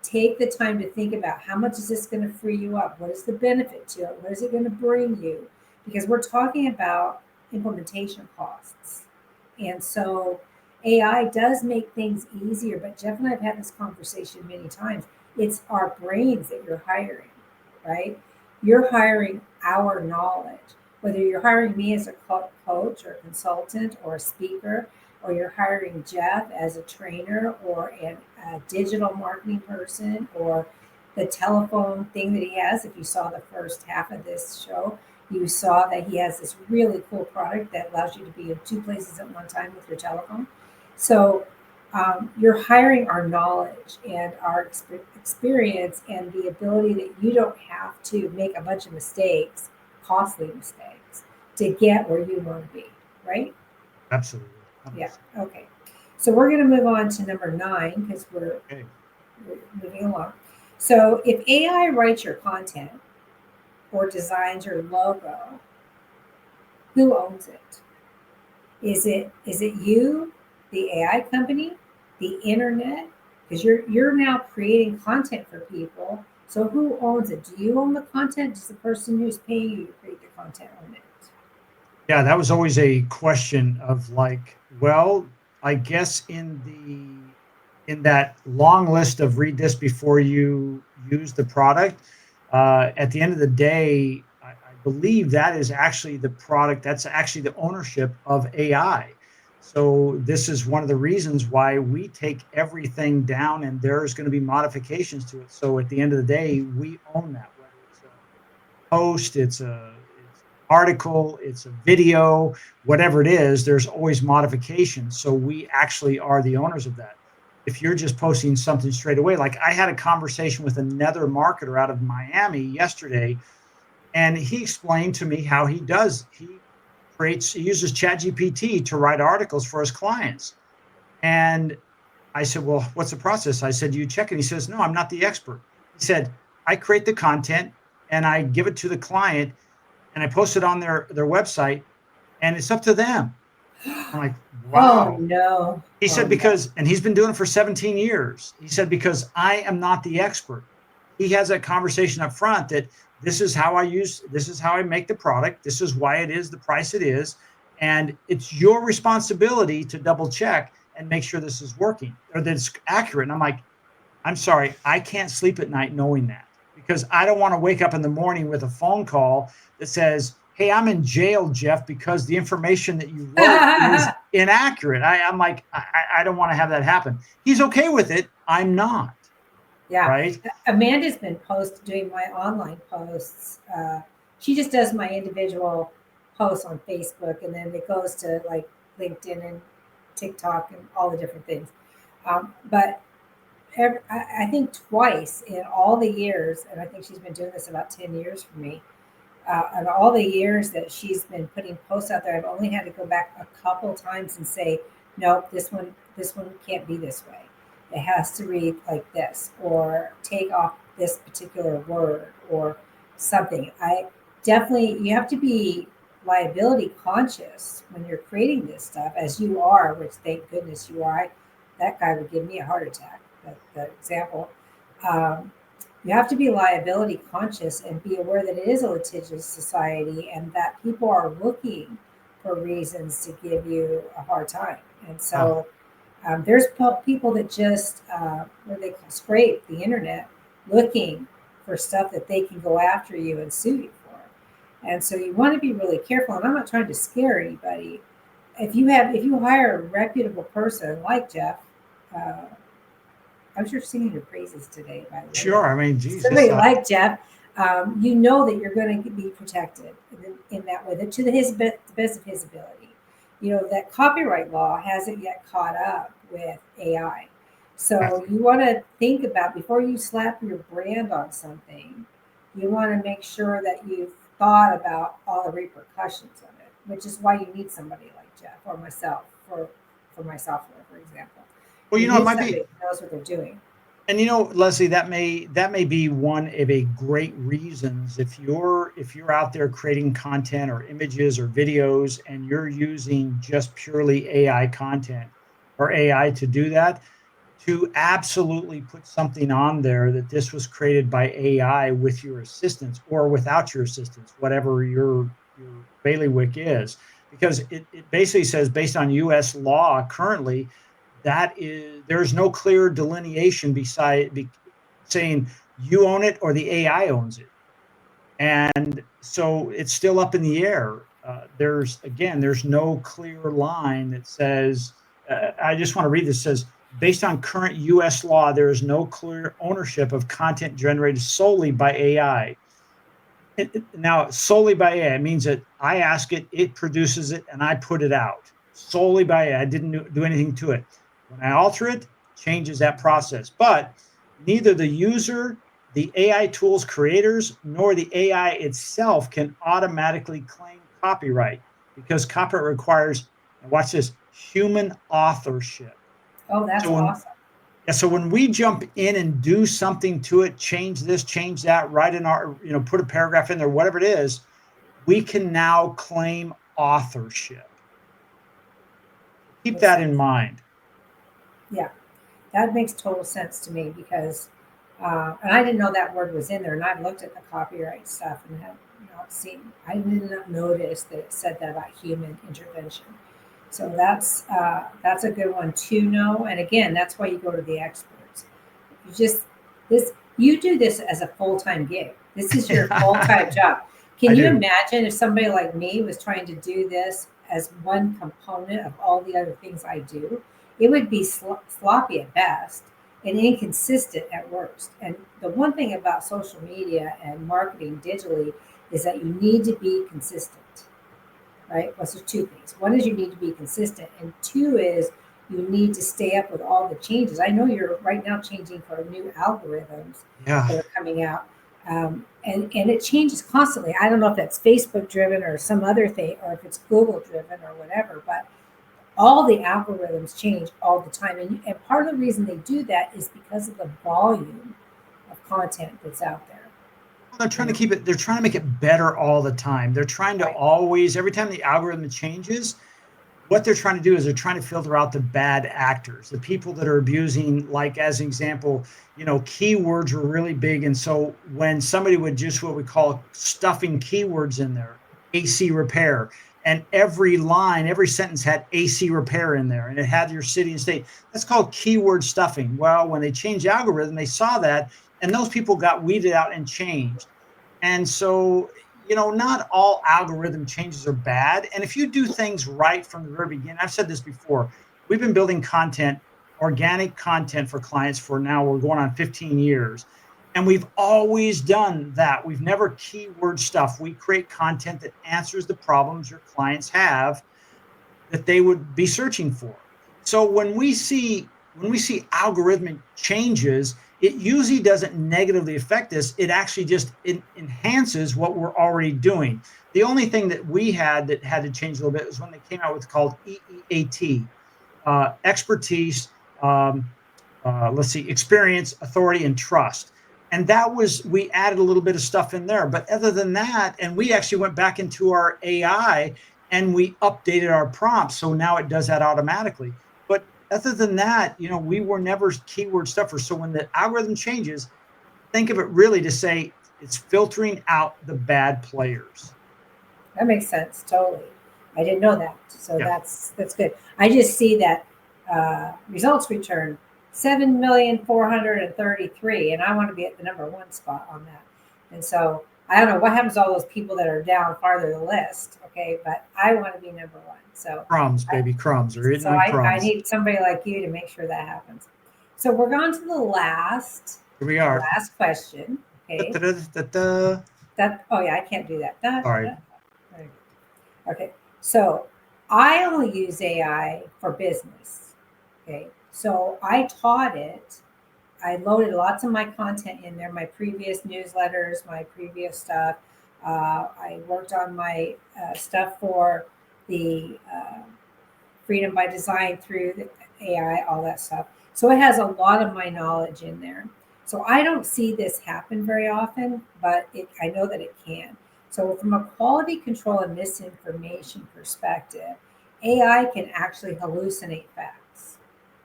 Take the time to think about how much is this going to free you up? What is the benefit to it? What is it going to bring you? Because we're talking about implementation costs. And so AI does make things easier, but Jeff and I have had this conversation many times. It's our brains that you're hiring, right? You're hiring our knowledge, whether you're hiring me as a coach or consultant or a speaker, or you're hiring Jeff as a trainer or a digital marketing person, or the telephone thing that he has. If you saw the first half of this show, you saw that he has this really cool product that allows you to be in two places at one time with your telephone. So you're hiring our knowledge and our experience and the ability that you don't have to make a bunch of mistakes, costly mistakes, to get where you want to be, right? Absolutely. 100%. Yeah. Okay. So we're going to move on to number 9 because we're moving along. So if AI writes your content or designs your logo, who owns it? Is it you, the AI company, the internet? Because you're now creating content for people. So who owns it? Do you own the content? Does the person who's paying you to create the content own it? Yeah, that was always a question of like, well, I guess in that long list of read this before you use the product, at the end of the day, I believe that is actually the product. That's actually the ownership of AI. So this is one of the reasons why we take everything down, and there's going to be modifications to it. So at the end of the day, we own that. Whether it's a post, it's an article, it's a video, whatever it is, there's always modifications. So we actually are the owners of that. If you're just posting something straight away, like I had a conversation with another marketer out of Miami yesterday, and he explained to me how he uses ChatGPT to write articles for his clients. And I said, well, what's the process? I said, you check it. He says, no, I'm not the expert. He said, I create the content and I give it to the client and I post it on their website, and it's up to them. I'm like, wow. Oh, no. He said, and he's been doing it for 17 years. He said, because I am not the expert. He has that conversation up front that this is how I make the product. This is why it is the price it is. And it's your responsibility to double check and make sure this is working or that it's accurate. And I'm like, I'm sorry, I can't sleep at night knowing that, because I don't want to wake up in the morning with a phone call that says, hey, I'm in jail, Jeff, because the information that you wrote is inaccurate. I'm like, I don't want to have that happen. He's okay with it. I'm not. Yeah. Right. Amanda's been doing my online posts. She just does my individual posts on Facebook, and then it goes to like LinkedIn and TikTok and all the different things. But I think twice in all the years, and I think she's been doing this about 10 years for me, and all the years that she's been putting posts out there, I've only had to go back a couple times and say, no, this one can't be this way. It has to read like this, or take off this particular word or something. You have to be liability conscious when you're creating this stuff, as you are, which thank goodness you are. That guy would give me a heart attack, that example. You have to be liability conscious and be aware that it is a litigious society and that people are looking for reasons to give you a hard time. And Ah, so there's people that just, what they call scrape the internet looking for stuff that they can go after you and sue you for. And so you want to be really careful. And I'm not trying to scare anybody. If you hire a reputable person like Jeff, uh, I was just singing your praises today, by the way, sure. but I mean, geez, this. somebody like Jeff, you know that you're going to be protected in that way, to the best of his ability. You know, that copyright law hasn't yet caught up with AI. So you want to think about before you slap your brand on something, you want to make sure that you've thought about all the repercussions of it, which is why you need somebody like Jeff or myself for my software, for example. Well, You it need might somebody be. who knows what they're doing. And Leslie, that may be one of a great reasons if you're out there creating content or images or videos and you're using just purely AI content or AI to do that, to absolutely put something on there that this was created by AI with your assistance or without your assistance, whatever your bailiwick is, because it basically says based on U.S. law currently that is there's no clear delineation saying you own it or the AI owns it, and so it's still up in the air. There's no clear line that says. I just want to read this. It says based on current U.S. law, there is no clear ownership of content generated solely by AI. Now, solely by AI means that I ask it, it produces it, and I put it out solely by AI. I didn't do anything to it. When I alter it, changes that process. But neither the user, the AI tools creators, nor the AI itself can automatically claim copyright because copyright requires, and watch this, human authorship. Oh, that's So when awesome. yeah, so when we jump in and do something to it, change this, change that, write in our, put a paragraph in there, whatever it is, we can now claim authorship. Keep Makes that in sense. mind. Yeah, that makes total sense to me because, and I didn't know that word was in there, and I've looked at the copyright stuff and have not seen. I did not notice that it said that about human intervention. So that's a good one to know. And again, that's why you go to the experts. You just this you do this as a full time gig. This is your full time job. I Can you do. imagine if somebody like me was trying to do this as one component of all the other things I do? It would be sloppy at best and inconsistent at worst. And the one thing about social media and marketing digitally is that you need to be consistent, right? Well, so two things. One is you need to be consistent, and two is you need to stay up with all the changes. I know you're right now changing for new algorithms Yeah. that are coming out, and it changes constantly. I don't know if that's Facebook driven or some other thing, or if it's Google driven or whatever, but all the algorithms change all the time, and part of the reason they do that is because of the volume of content that's out there. Well, they're trying to make it better all the time. They're trying to Right. always, every time the algorithm changes, what they're trying to do is they're trying to filter out the bad actors, the people that are abusing, like as an example, keywords were really big. And so when somebody would just what we call stuffing keywords in there, AC repair, and every line, every sentence had AC repair in there and it had your city and state. That's called keyword stuffing. Well, when they changed the algorithm, they saw that and those people got weeded out and changed. And so, not all algorithm changes are bad. And if you do things right from the very beginning, I've said this before, we've been building content, organic content for clients for now, we're going on 15 years. And we've always done that. We've never keyword stuff. We create content that answers the problems your clients have that they would be searching for. So when we see algorithmic changes, it usually doesn't negatively affect us. It actually just enhances what we're already doing. The only thing that we had that had to change a little bit was when they came out with called EEAT, expertise, let's see, experience, authority, and trust. And that was, we added a little bit of stuff in there. But other than that, and we actually went back into our AI and we updated our prompts. So now it does that automatically. But other than that, we were never keyword stuffers. So when the algorithm changes, think of it really to say it's filtering out the bad players. That makes sense totally. I didn't know that, so Yeah. that's good. I just see that results return 7,433, and I want to be at the number one spot on that. And so I don't know what happens to all those people that are down farther the list. Okay, but I want to be number one. So Crumbs, I, baby, crumbs. They're eating so like I crumbs. need somebody like you to make sure that happens. So we're going to Here we are. last question. Okay. Da-da-da-da-da. That oh yeah, I can't do that. Sorry. Okay, so I only use AI for business. Okay, so I taught it. I loaded lots of my content in there, my previous newsletters, my previous stuff. I worked on my stuff for the Freedom by Design through the AI, all that stuff. So it has a lot of my knowledge in there. So I don't see this happen very often, but I know that it can. So from a quality control and misinformation perspective, AI can actually hallucinate facts,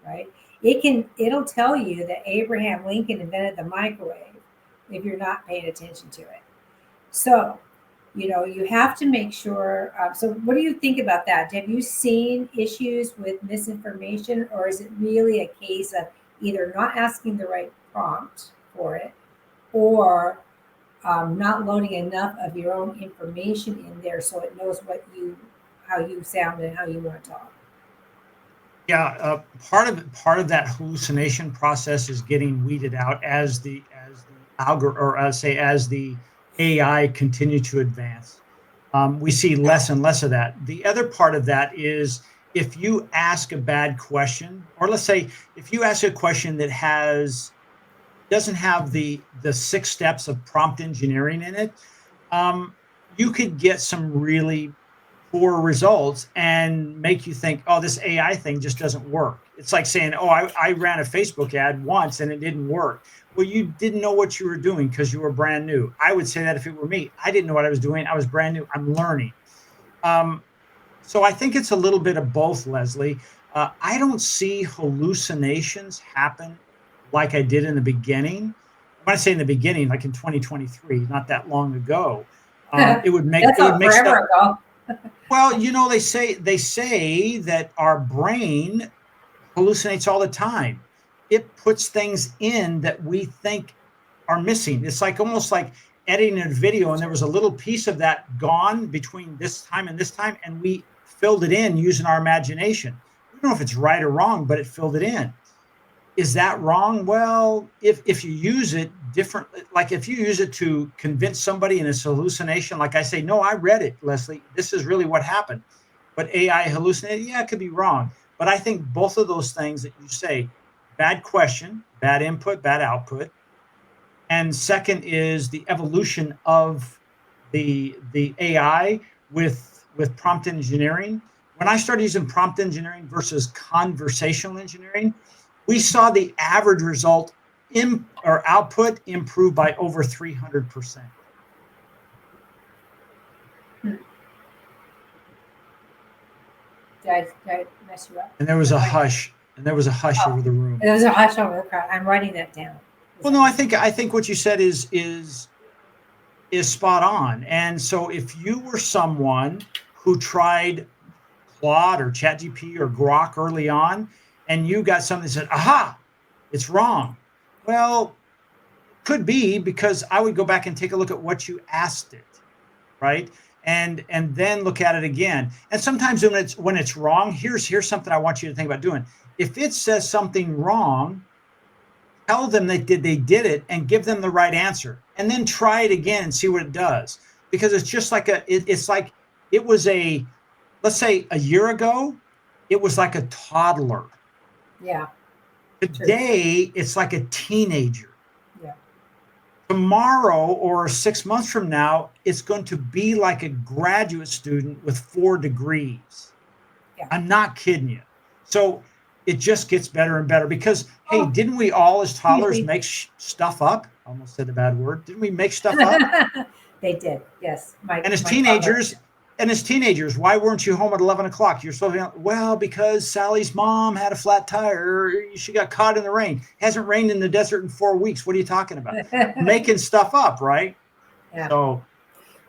right? It'll tell you that Abraham Lincoln invented the microwave if you're not paying attention to it. So you have to make sure. So, what do you think about that? Have you seen issues with misinformation, or is it really a case of either not asking the right prompt for it, or not loading enough of your own information in there so it knows how you sound and how you want to talk? Yeah, part of that hallucination process is getting weeded out as the algorithm, or as the AI continue to advance. We see less and less of that. The other part of that is if you ask a bad question, or let's say if you ask a question that doesn't have the 6 steps of prompt engineering in it, you could get some really poor results and make you think, oh, this AI thing just doesn't work. It's like saying, oh, I ran a Facebook ad once and it didn't work. Well, you didn't know what you were doing because you were brand new. I would say that if it were me, I didn't know what I was doing. I was brand new. I'm learning. So I think it's a little bit of both, Leslie. I don't see hallucinations happen like I did in the beginning. When I say in the beginning, like in 2023, not that long ago, it would make That's it would not make stuff. forever ago. Well, they say that our brain hallucinates all the time. It puts things in that we think are missing. It's like almost like editing a video, and there was a little piece of that gone between this time and this time, and we filled it in using our imagination. We don't know if it's right or wrong, but it filled it in. Is that wrong? Well, if you use it different, like if you use it to convince somebody in a hallucination, like I say, no, I read it, Leslie, this is really what happened. But AI hallucinated, yeah, it could be wrong. But I think both of those things that you say, bad question, bad input, bad output. And second is the evolution of the AI with prompt engineering. When I started using prompt engineering versus conversational engineering, we saw the average result or output improve by over 300%. Did I mess you up? And there was a hush, over the room. There's a hush over the crowd. I'm writing that down. Well, no, I think what you said is spot on. And so if you were someone who tried Claude or ChatGPT or Grok early on, and you got something that said, aha, it's wrong. Well, it could be because I would go back and take a look at what you asked it, right? And then look at it again. And sometimes when it's wrong, here's something I want you to think about doing. If it says something wrong, tell them they did it and give them the right answer, and then try it again and see what it does. Because it's just like it's like it was let's say a year ago, it was like a toddler. Yeah. Today, true. It's like a teenager. Yeah. Tomorrow or 6 months from now, it's going to be like a graduate student with 4 degrees. Yeah. I'm not kidding you. So it just gets better and better because, hey, didn't we all as toddlers make stuff up? I almost said a bad word. Didn't we make stuff up? They did, yes. And as teenagers, And as teenagers, why weren't you home at 11 o'clock? You're supposed to be, well, because Sally's mom had a flat tire. She got caught in the rain. It hasn't rained in the desert in 4 weeks. What are you talking about? Making stuff up, right? Yeah. So,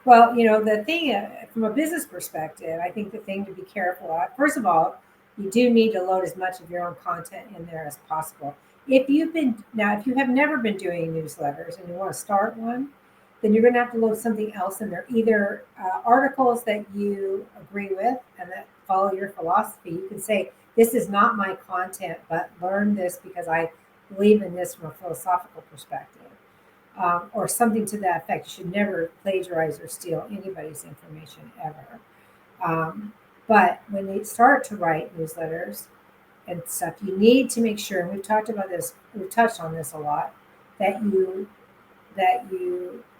Well, the thing from a business perspective, I think the thing to be careful of, first of all, you do need to load as much of your own content in there as possible. If you have never been doing newsletters and you want to start one, then you're going to have to load something else in there, either articles that you agree with and that follow your philosophy. You can say, this is not my content, but learn this because I believe in this from a philosophical perspective. Or something to that effect. You should never plagiarize or steal anybody's information ever. But when they start to write newsletters and stuff, you need to make sure, and we've talked about this, we've touched on this a lot, that you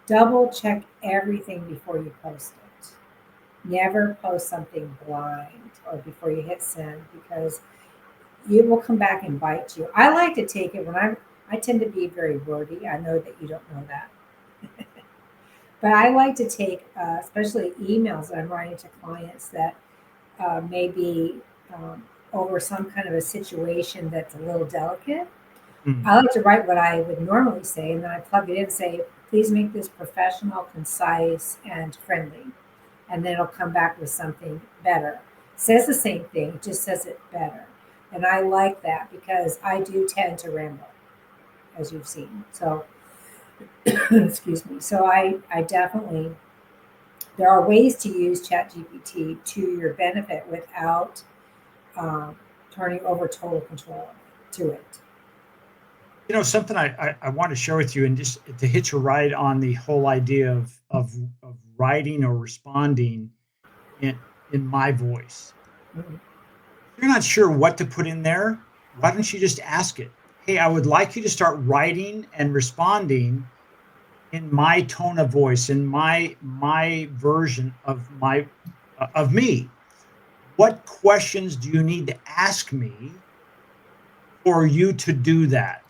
double check everything before you post it. Never post something blind or before you hit send, because it will come back and bite you. I like to take it when I tend to be very wordy. I know that you don't know that. But I like to take, especially emails that I'm writing to clients that may be over some kind of a situation that's a little delicate. I like to write what I would normally say, and then I plug it in and say, please make this professional, concise, and friendly. And then it'll come back with something better. It says the same thing, it just says it better. And I like that because I do tend to ramble, as you've seen. So, excuse me. So I definitely, there are ways to use ChatGPT to your benefit without turning over total control to it. Something I want to share with you, and just to hitch a ride on the whole idea of writing or responding in my voice. Mm-hmm. If you're not sure what to put in there, why don't you just ask it? Hey, I would like you to start writing and responding in my tone of voice, in my version of me. What questions do you need to ask me for you to do that?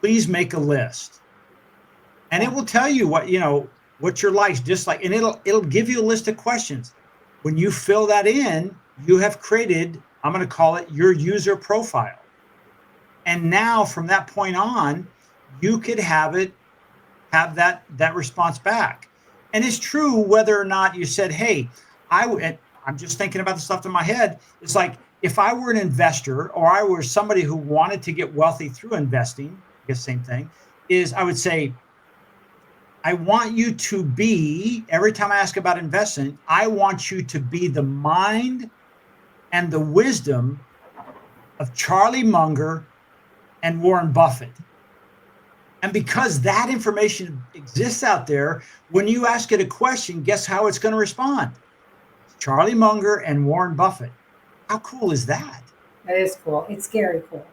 Please make a list. And it will tell you what your likes, dislikes, and it'll give you a list of questions. When you fill that in, you have created, I'm going to call it your user profile. And now from that point on, you could have that response back. And it's true whether or not you said, hey, I'm just thinking about the stuff in my head. It's like, if I were an investor or I were somebody who wanted to get wealthy through investing, I guess same thing, is I would say, I want you to be, every time I ask about investing, I want you to be the mind and the wisdom of Charlie Munger and Warren Buffett. And because that information exists out there, when you ask it a question, guess how it's going to respond? Charlie Munger and Warren Buffett. How cool is that? That is cool. It's scary cool.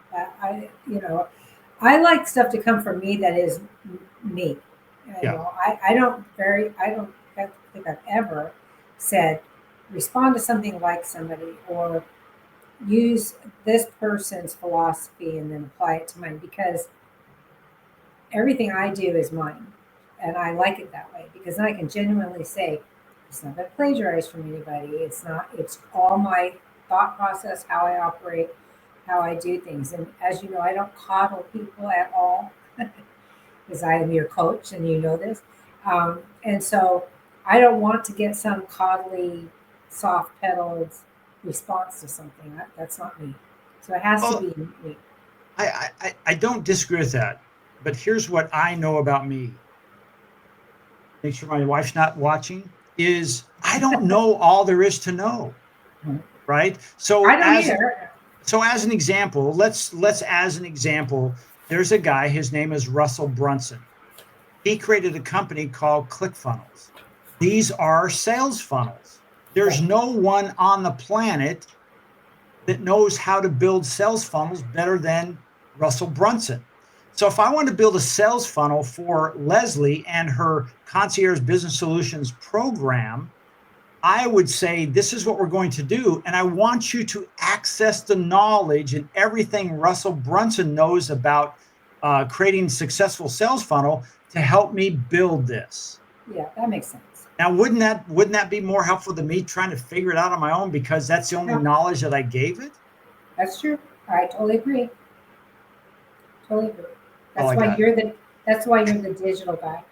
I like stuff to come from me that is me. Yeah. I don't think I've ever said respond to something like somebody or use this person's philosophy and then apply it to mine, because everything I do is mine, and I like it that way because then I can genuinely say it's not going to plagiarize from anybody. It's all my thought process, how I operate, how I do things. And as you know, I don't coddle people at all because I am your coach and you know this. And so I don't want to get some coddly, soft pedaled response to something. That's not me. So it has to be me. I don't disagree with that, but here's what I know about me. Make sure my wife's not watching. Is I don't know all there is to know, right? So I don't either. So as an example, let's as an example, there's a guy. His name is Russell Brunson. He created a company called ClickFunnels. These are sales funnels. There's no one on the planet that knows how to build sales funnels better than Russell Brunson. So if I want to build a sales funnel for Leslie and her Concierge Business Solutions program, I would say, this is what we're going to do. And I want you to access the knowledge and everything Russell Brunson knows about creating a successful sales funnel to help me build this. Yeah, that makes sense. Now, wouldn't that be more helpful than me trying to figure it out on my own because that's the only Yeah, knowledge that I gave it? that's true. I totally agree. Totally agree. All That's I why got. you're the that's why you're the digital guy.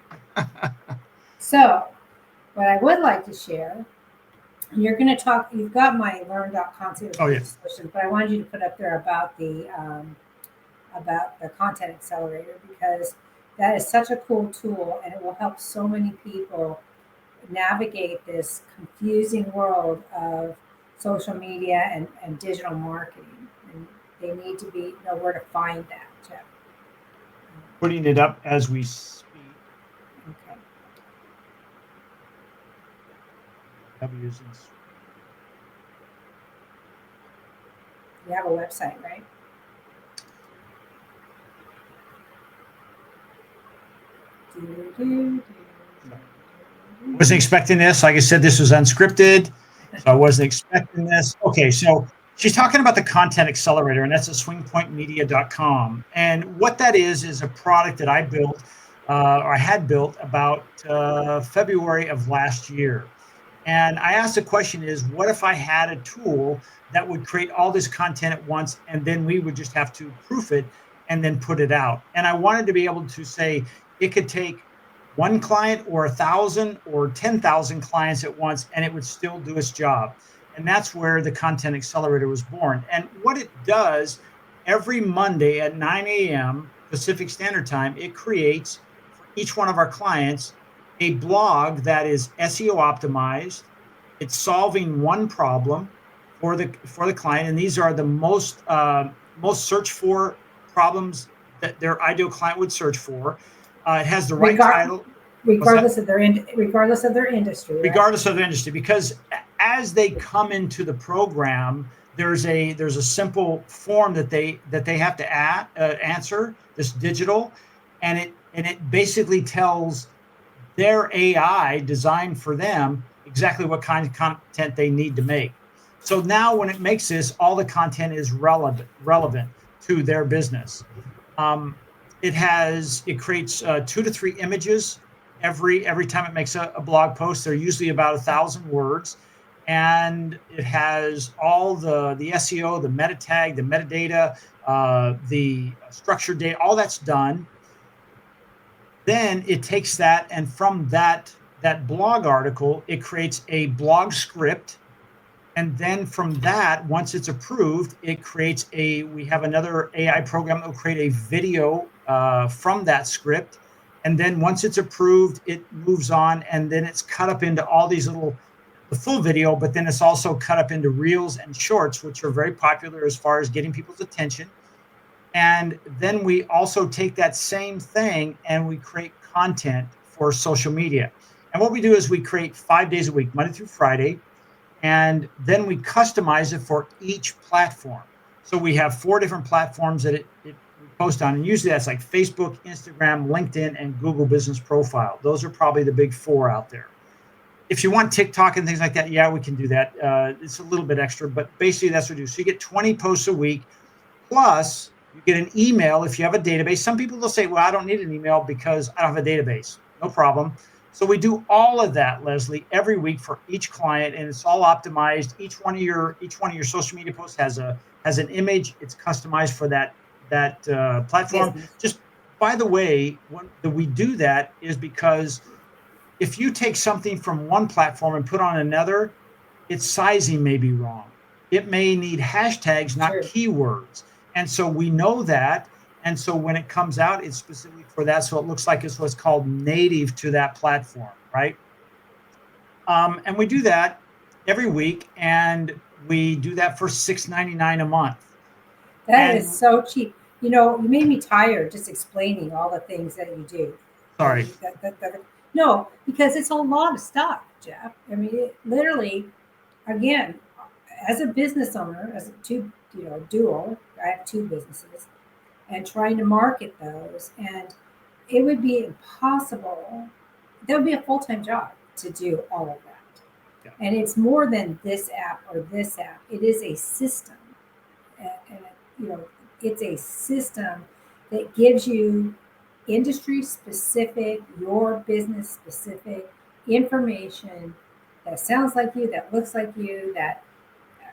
So what I would like to share, you're going to talk. You've got my learn.com Oh yeah. solution, but I wanted you to put up there about the content accelerator because that is such a cool tool and it will help so many people navigate this confusing world of social media and digital marketing. And they need to know where to find that, Jeff. Putting it up as we speak. Okay. W's You have a website, right? wasn't expecting this. Like I said, this was unscripted, so I wasn't expecting this. Okay, so she's talking about the content accelerator, and that's at swingpointmedia.com. And what that is a product that I built, or I had built about February of last year. And I asked the question is, what if I had a tool that would create all this content at once, and then we would just have to proof it and then put it out? And I wanted to be able to say it could take one client or 1,000 or 10,000 clients at once, and it would still do its job. And that's where the Content Accelerator was born. And what it does every Monday at 9 a.m. Pacific Standard Time, it creates for each one of our clients a blog that is SEO optimized. It's solving one problem for the client, and these are the most searched for problems that their ideal client would search for. It has the right Regard, title. What's that? regardless of their industry, right? Regardless of the industry, because as they come into the program, there's a simple form that they have to answer this digital, and it basically tells their AI designed for them exactly what kind of content they need to make. So now when it makes this, all the content is relevant to their business. Um, it creates 2 to 3 images every time it makes a blog post. They're usually about 1,000 words, and it has all the SEO, the meta tag, the metadata, the structured data, all that's done. Then it takes that, and from that blog article, it creates a blog script. And then from that, once it's approved, we have another AI program that will create a video from that script. And then once it's approved, it moves on, and then it's cut up into all these the full video, but then it's also cut up into reels and shorts, which are very popular as far as getting people's attention. And then we also take that same thing and we create content for social media. And what we do is we create 5 days a week, Monday through Friday, and then we customize it for each platform. So we have 4 different platforms that we post on, and usually that's like Facebook, Instagram, LinkedIn, and Google Business Profile. Those are probably the big 4 out there. If you want TikTok and things like that, yeah, we can do that. It's a little bit extra, but basically that's what we do. So you get 20 posts a week, plus you get an email if you have a database. Some people will say, well, I don't need an email because I don't have a database. No problem. So we do all of that, Leslie, every week for each client, and it's all optimized. Each one of your social media posts has an image. It's customized for that platform. Business. Just by the way, when we do that is because if you take something from one platform and put on another, its sizing may be wrong. It may need hashtags, not True. keywords. And so we know that. And so when it comes out, it's specifically for that. So it looks like it's what's called native to that platform, right? And we do that every week, and we do that for $6.99 a month. That is And so cheap. You made me tired just explaining all the things that you do. sorry, No, because it's a lot of stuff, Jeff. I mean, literally, again, as a business owner, as a dual, I have 2 businesses, and trying to market those, and it would be impossible. That would be a full-time job to do all of that. yeah. And it's more than this app or this app. It is a system, and it's a system that gives you industry specific, your business specific information that sounds like you, that looks like you, that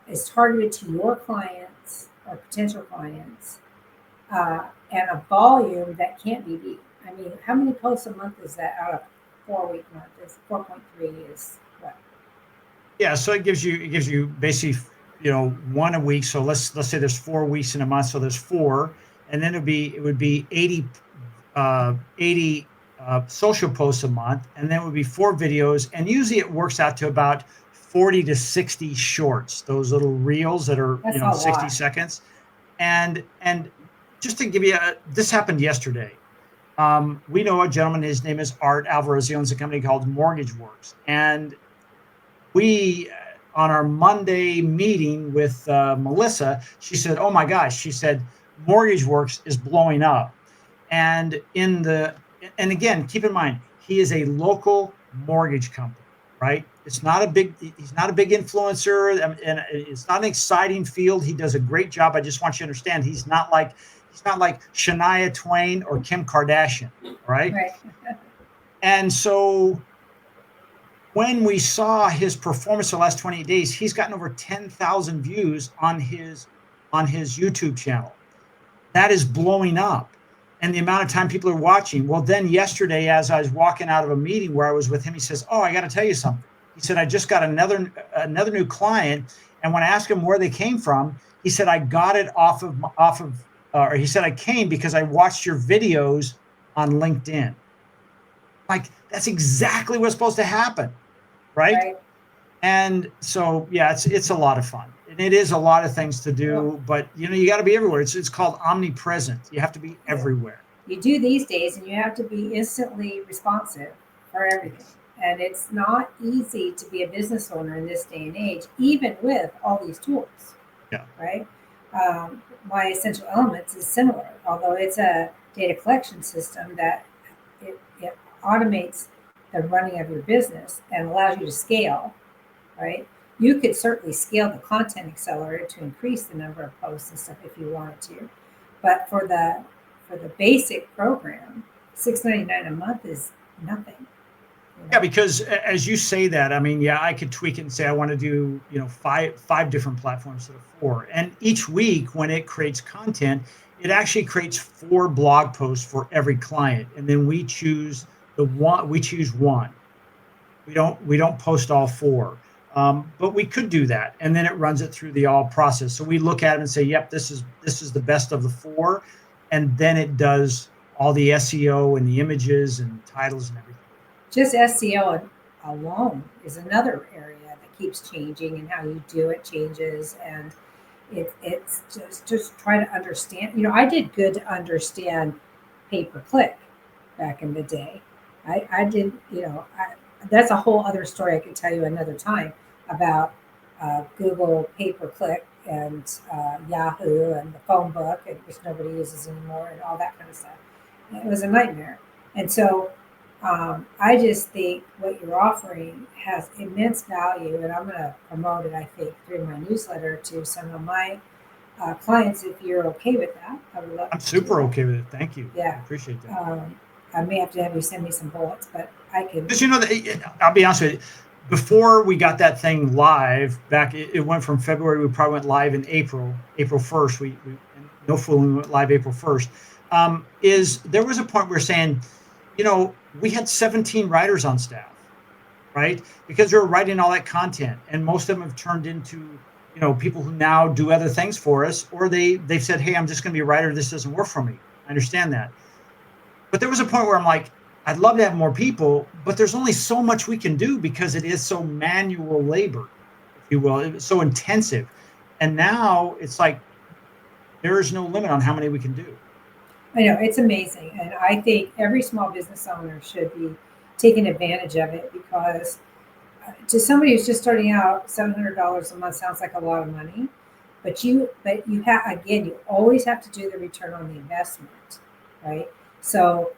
is targeted to your clients or potential clients, and a volume that can't be beat. I mean, how many posts a month is that out of 4 week month? Is 4.3 is what? Yeah, so it gives you basically, one a week. So let's say there's 4 weeks in a month, so there's four, and then it would be 80 social posts a month, and then it would be four videos, and usually it works out to about 40 to 60 shorts, those little reels that are That's a 60 lot. seconds. And just to give you this happened yesterday. We know a gentleman, his name is Art Alvarez. He owns a company called Mortgage Works, and we on our Monday meeting with Melissa, she said, "Oh my gosh," she said, "Mortgage Works is blowing up." And and again, keep in mind, he is a local mortgage company, right? He's not a big influencer, and it's not an exciting field. He does a great job. I just want you to understand, he's not like Shania Twain or Kim Kardashian, all right? Right. And so when we saw his performance the last 28 days, he's gotten over 10,000 views on his YouTube channel. That is blowing up. And the amount of time people are watching. Well, then yesterday, as I was walking out of a meeting where I was with him, he says, "Oh, I got to tell you something." He said, "I just got another new client, and when I asked him where they came from, he said I got it or he said I came because I watched your videos on LinkedIn." Like that's exactly what's supposed to happen, right? Right. And so, yeah, it's a lot of fun, and it is a lot of things to Well, do. But you got to be everywhere. It's called omnipresent. You have to be everywhere. you do these days, and you have to be instantly responsive for everything. Yes. And it's not easy to be a business owner in this day and age, even with all these tools, Yeah. right? My essential elements is similar, although it's a data collection system that it automates the running of your business and allows you to scale, right? You could certainly scale the content accelerator to increase the number of posts and stuff if you wanted to, but for the basic program, $6.99 a month is nothing. You Yeah, know, because as you say that, I mean, yeah, I could tweak it and say I want to do five different platforms instead of four. And each week when it creates content, it actually creates four blog posts for every client, and then we choose one. We don't post all four, but we could do that, and then it runs it through the all process. So we look at it and say, "Yep, this is the best of the four," and then it does all the SEO and the images and titles and everything. just SEO alone is another area that keeps changing, and how you do it changes, and it's just try to understand. I did good to understand pay per click back in the day. I did, that's a whole other story I could tell you another time about Google pay per click and Yahoo and the phone book, and which nobody uses anymore, and all that kind of stuff. And it was a nightmare. And so I just think what you're offering has immense value, and I'm going to promote it, I think, through my newsletter to some of my clients. If you're okay with that, I would love I'm to do super that. okay with it. Thank you. I Yeah. appreciate that. I may have to have you send me some bullets, but I can. Because I'll be honest with you, before we got that thing live, back it went from February. We probably went live in April 1st. We and no fooling, we went live April 1st. Is there was a point where saying, we had 17 writers on staff, right? Because they were writing all that content, and most of them have turned into people who now do other things for us, or they've said, "Hey, I'm just going to be a writer. This doesn't work for me." I understand that. But there was a point where I'm like, I'd love to have more people, but there's only so much we can do because it is so manual labor, if you will. It was so intensive. And now it's like there is no limit on how many we can do. I know it's amazing, and I think every small business owner should be taking advantage of it, because to somebody who's just starting out, $700 a month sounds like a lot of money. But you have, again, you always have to do the return on the investment, right? So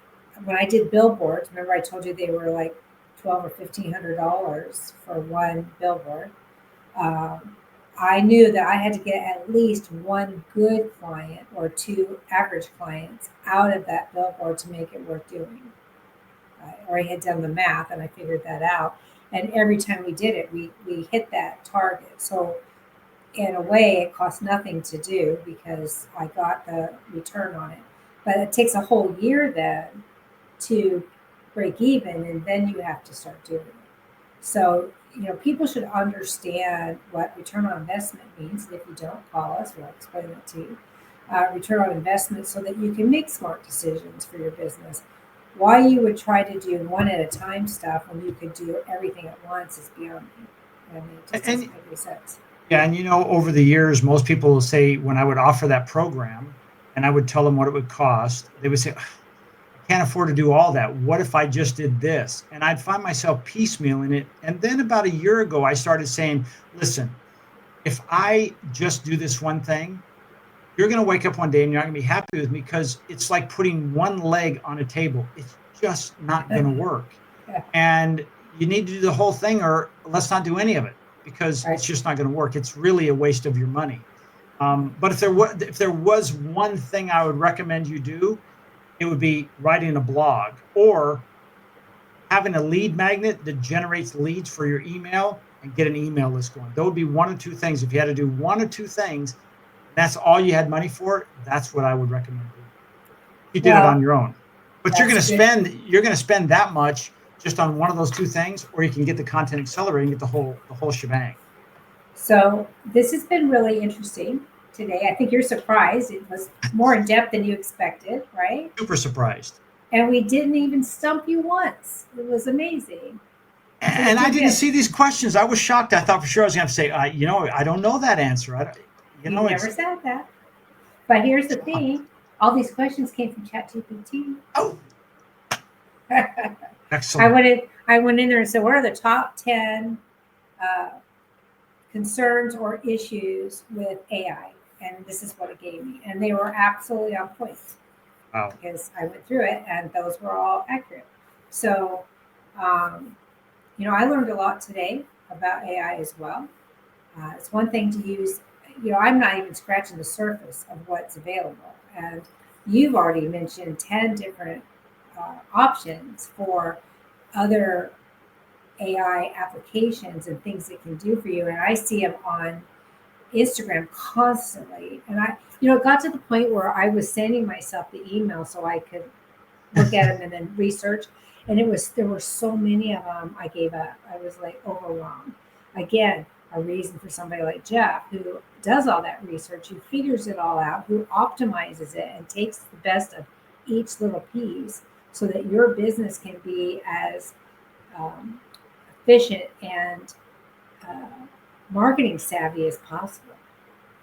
when I did billboards, remember I told you they were like 12 or $1,500 for one billboard. Um, I knew that I had to get at least one good client or two average clients out of that billboard to make it worth doing. I already had done the math and I figured that out. And every time we did it, we hit that target. So in a way, it cost nothing to do because I got the return on it. But it takes a whole year then to break even, and then you have to start doing it. So, people should understand what return on investment means. And if you don't, call us, we'll explain it to you. Return on investment so that you can make smart decisions for your business. Why you would try to do one at a time stuff when you could do everything at once is beyond me. I mean, it just doesn't make any sense. Yeah, and over the years, most people will say when I would offer that program and I would tell them what it would cost, they would say, I can't afford to do all that. What if I just did this? And I'd find myself piecemealing it. And then about a year ago, I started saying, listen, if I just do this one thing, you're going to wake up one day and you're not going to be happy with me because it's like putting one leg on a table. It's just not going to work. Yeah. And you need to do the whole thing or let's not do any of it because Right. it's just not going to work. It's really a waste of your money. But if there was one thing I would recommend you do, it would be writing a blog or having a lead magnet that generates leads for your email and get an email list going. There would be one or two things. If you had to do one or two things, that's all you had money for, that's what I would recommend doing. You did it on your own. But you're going to spend that much just on one of those two things, or you can get the Content Accelerator and get the whole shebang. So this has been really interesting today. I think you're surprised. It was more in depth than you expected, right? Super surprised. And we didn't even stump you once. It was amazing. And I didn't see these questions. I was shocked. I thought for sure I was going to say, I don't know that answer. You never said that. But here's the thing. All these questions came from ChatGPT. Oh. Excellent. I went in there and said, what are the top 10 concerns or issues with AI? And this is what it gave me. And they were absolutely on point. Wow. Because I went through it and those were all accurate. So, I learned a lot today about AI as well. It's one thing to use, I'm not even scratching the surface of what's available. And you've already mentioned 10 different options for other AI applications and things it can do for you. And I see them on Instagram constantly. And it got to the point where I was sending myself the email so I could look at them and then research. And there were so many of them, I gave up. I was like overwhelmed. Again, a reason for somebody like Jeff, who does all that research, who figures it all out, who optimizes it and takes the best of each little piece so that your business can be as efficient and marketing savvy as possible.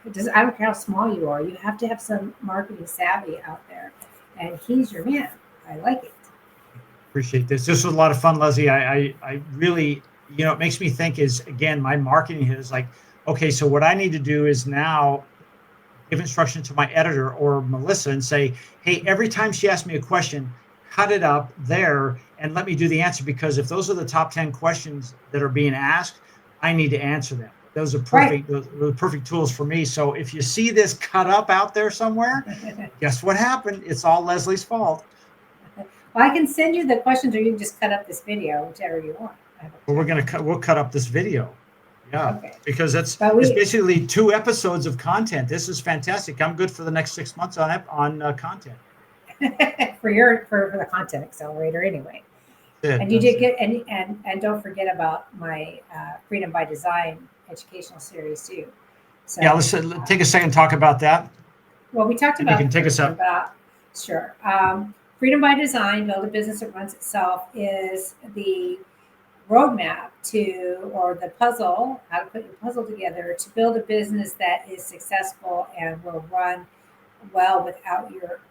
I don't care how small you are, you have to have some marketing savvy out there. And he's your man. I like it. Appreciate this. This was a lot of fun, Leslie. I really, it makes me think is, again, my marketing is like, okay, so what I need to do is now give instruction to my editor or Melissa and say, hey, every time she asks me a question, cut it up there and let me do the answer, because if those are the top 10 questions that are being asked, I need to answer them. Those are perfect. Right. Those are perfect tools for me. So if you see this cut up out there somewhere, guess what happened? It's all Leslie's fault. Well, I can send you the questions, or you can just cut up this video, whichever you want. Well, we'll cut up this video. Yeah, okay. Because it's basically 2 episodes of content. This is fantastic. I'm good for the next 6 months on content. for the Content Accelerator, anyway. And you did get and don't forget about my Freedom by Design educational series too. So, yeah, let's take a second to talk about that. Well, we talked about. You can take us up. Sure. Freedom by Design, Build a Business that Runs Itself, is the roadmap or the puzzle, how to put your puzzle together to build a business that is successful and will run well without your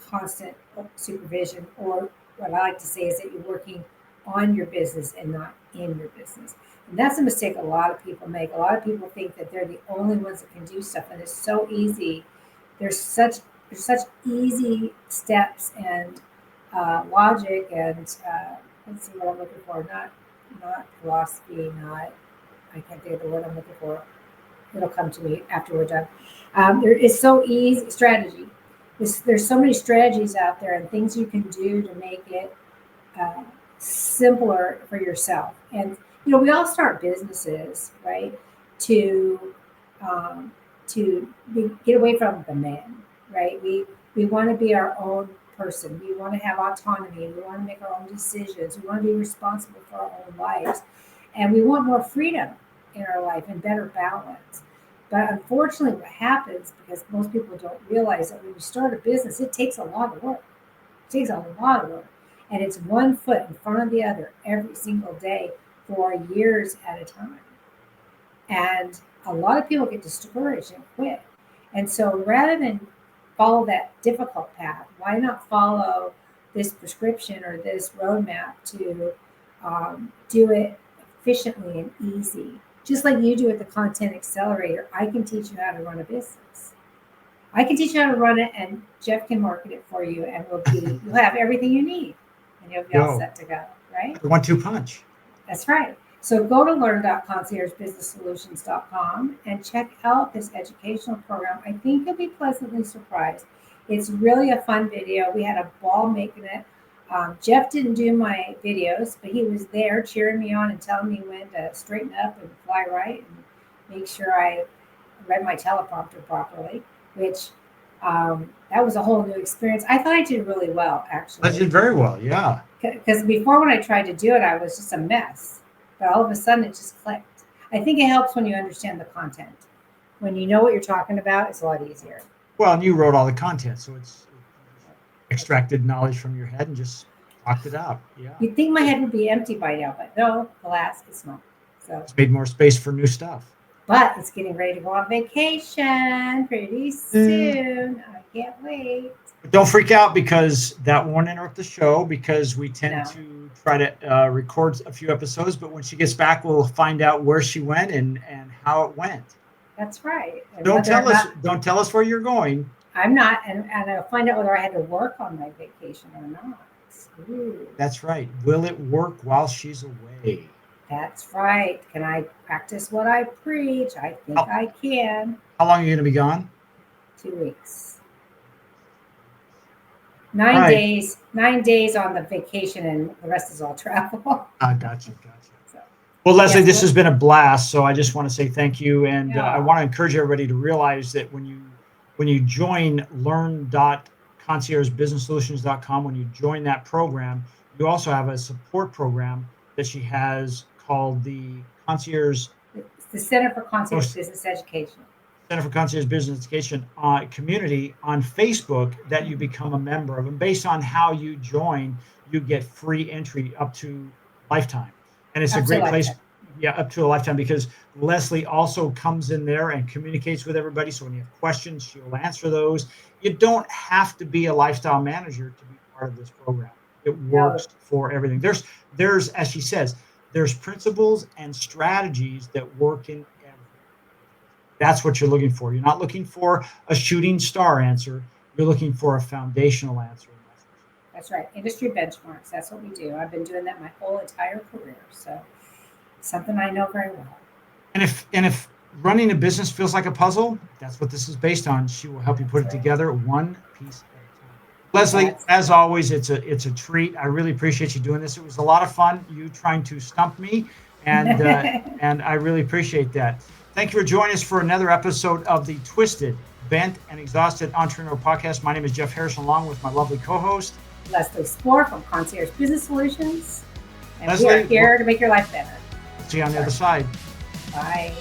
constant supervision, or what I like to say is that you're working on your business and not in your business. And that's a mistake a lot of people make. A lot of people think that they're the only ones that can do stuff, and it's so easy. There's such easy steps and logic and let's see what I'm looking for. Not philosophy. I can't think of the word I'm looking for. It'll come to me after we're done. There is so easy strategy. There's so many strategies out there and things you can do to make it simpler for yourself. And we all start businesses, right? To um, get away from the man, right? We want to be our own person. We want to have autonomy. We want to make our own decisions. We want to be responsible for our own lives, and we want more freedom in our life and better balance. But unfortunately, what happens, because most people don't realize that when you start a business, it takes a lot of work. It takes a lot of work. And it's one foot in front of the other every single day for years at a time. And a lot of people get discouraged and quit. And so rather than follow that difficult path, why not follow this prescription or this roadmap to do it efficiently and easy? Just like you do at the Content Accelerator, I can teach you how to run a business. I can teach you how to run it, and Jeff can market it for you, and you'll have everything you need, and you'll be all set to go, right? 1-2 punch. That's right. So go to learn.conciergebusinesssolutions.com and check out this educational program. I think you'll be pleasantly surprised. It's really a fun video. We had a ball making it. Jeff didn't do my videos, but he was there cheering me on and telling me when to straighten up and fly right and make sure I read my teleprompter properly, which that was a whole new experience. I thought I did really well, actually. I did very well, yeah. Because before, when I tried to do it, I was just a mess. But all of a sudden, it just clicked. I think it helps when you understand the content. When you know what you're talking about, it's a lot easier. Well, and you wrote all the content, so it's extracted knowledge from your head and just talked it out. Yeah. You'd think my head would be empty by now, but no, alas, it's not. So it's made more space for new stuff. But it's getting ready to go on vacation pretty soon. I can't wait. But don't freak out, because that won't interrupt the show, because we tend to try to record a few episodes. But when she gets back, we'll find out where she went and how it went. That's right. And don't tell us where you're going. I'm not, and I'll find out whether I had to work on my vacation or not. Ooh. That's right. Will it work while she's away? That's right. Can I practice what I preach? I think I can. How long are you going to be gone? 2 weeks. 9 days. 9 days on the vacation, and the rest is all travel. Gotcha. Well, Leslie, this has been a blast. So I just want to say thank you, and I want to encourage everybody to realize that when you join learn.conciergebusinesssolutions.com, when you join that program, you also have a support program that she has called the Concierge. It's the Center for Concierge Business Education. Center for Concierge Business Education community on Facebook that you become a member of. And based on how you join, you get free entry up to lifetime. And it's a great place. Yeah, up to a lifetime, because Leslie also comes in there and communicates with everybody. So when you have questions, she'll answer those. You don't have to be a lifestyle manager to be part of this program. It works for everything. There's, as she says, there's principles and strategies that work in everything. That's what you're looking for. You're not looking for a shooting star answer. You're looking for a foundational answer. That's right. Industry benchmarks. That's what we do. I've been doing that my whole entire career. So something I know very well. And if running a business feels like a puzzle, that's what this is based on. She will help you put it together one piece at a time. Leslie, as always, it's a treat. I really appreciate you doing this. It was a lot of fun, you trying to stump me, and and I really appreciate that. Thank you for joining us for another episode of the Twisted, Bent, and Exhausted Entrepreneur Podcast. My name is Jeff Harrison, along with my lovely co-host, Leslie Spoor from Concierge Business Solutions. And Leslie, we are here to make your life better. See you on the other side. Bye.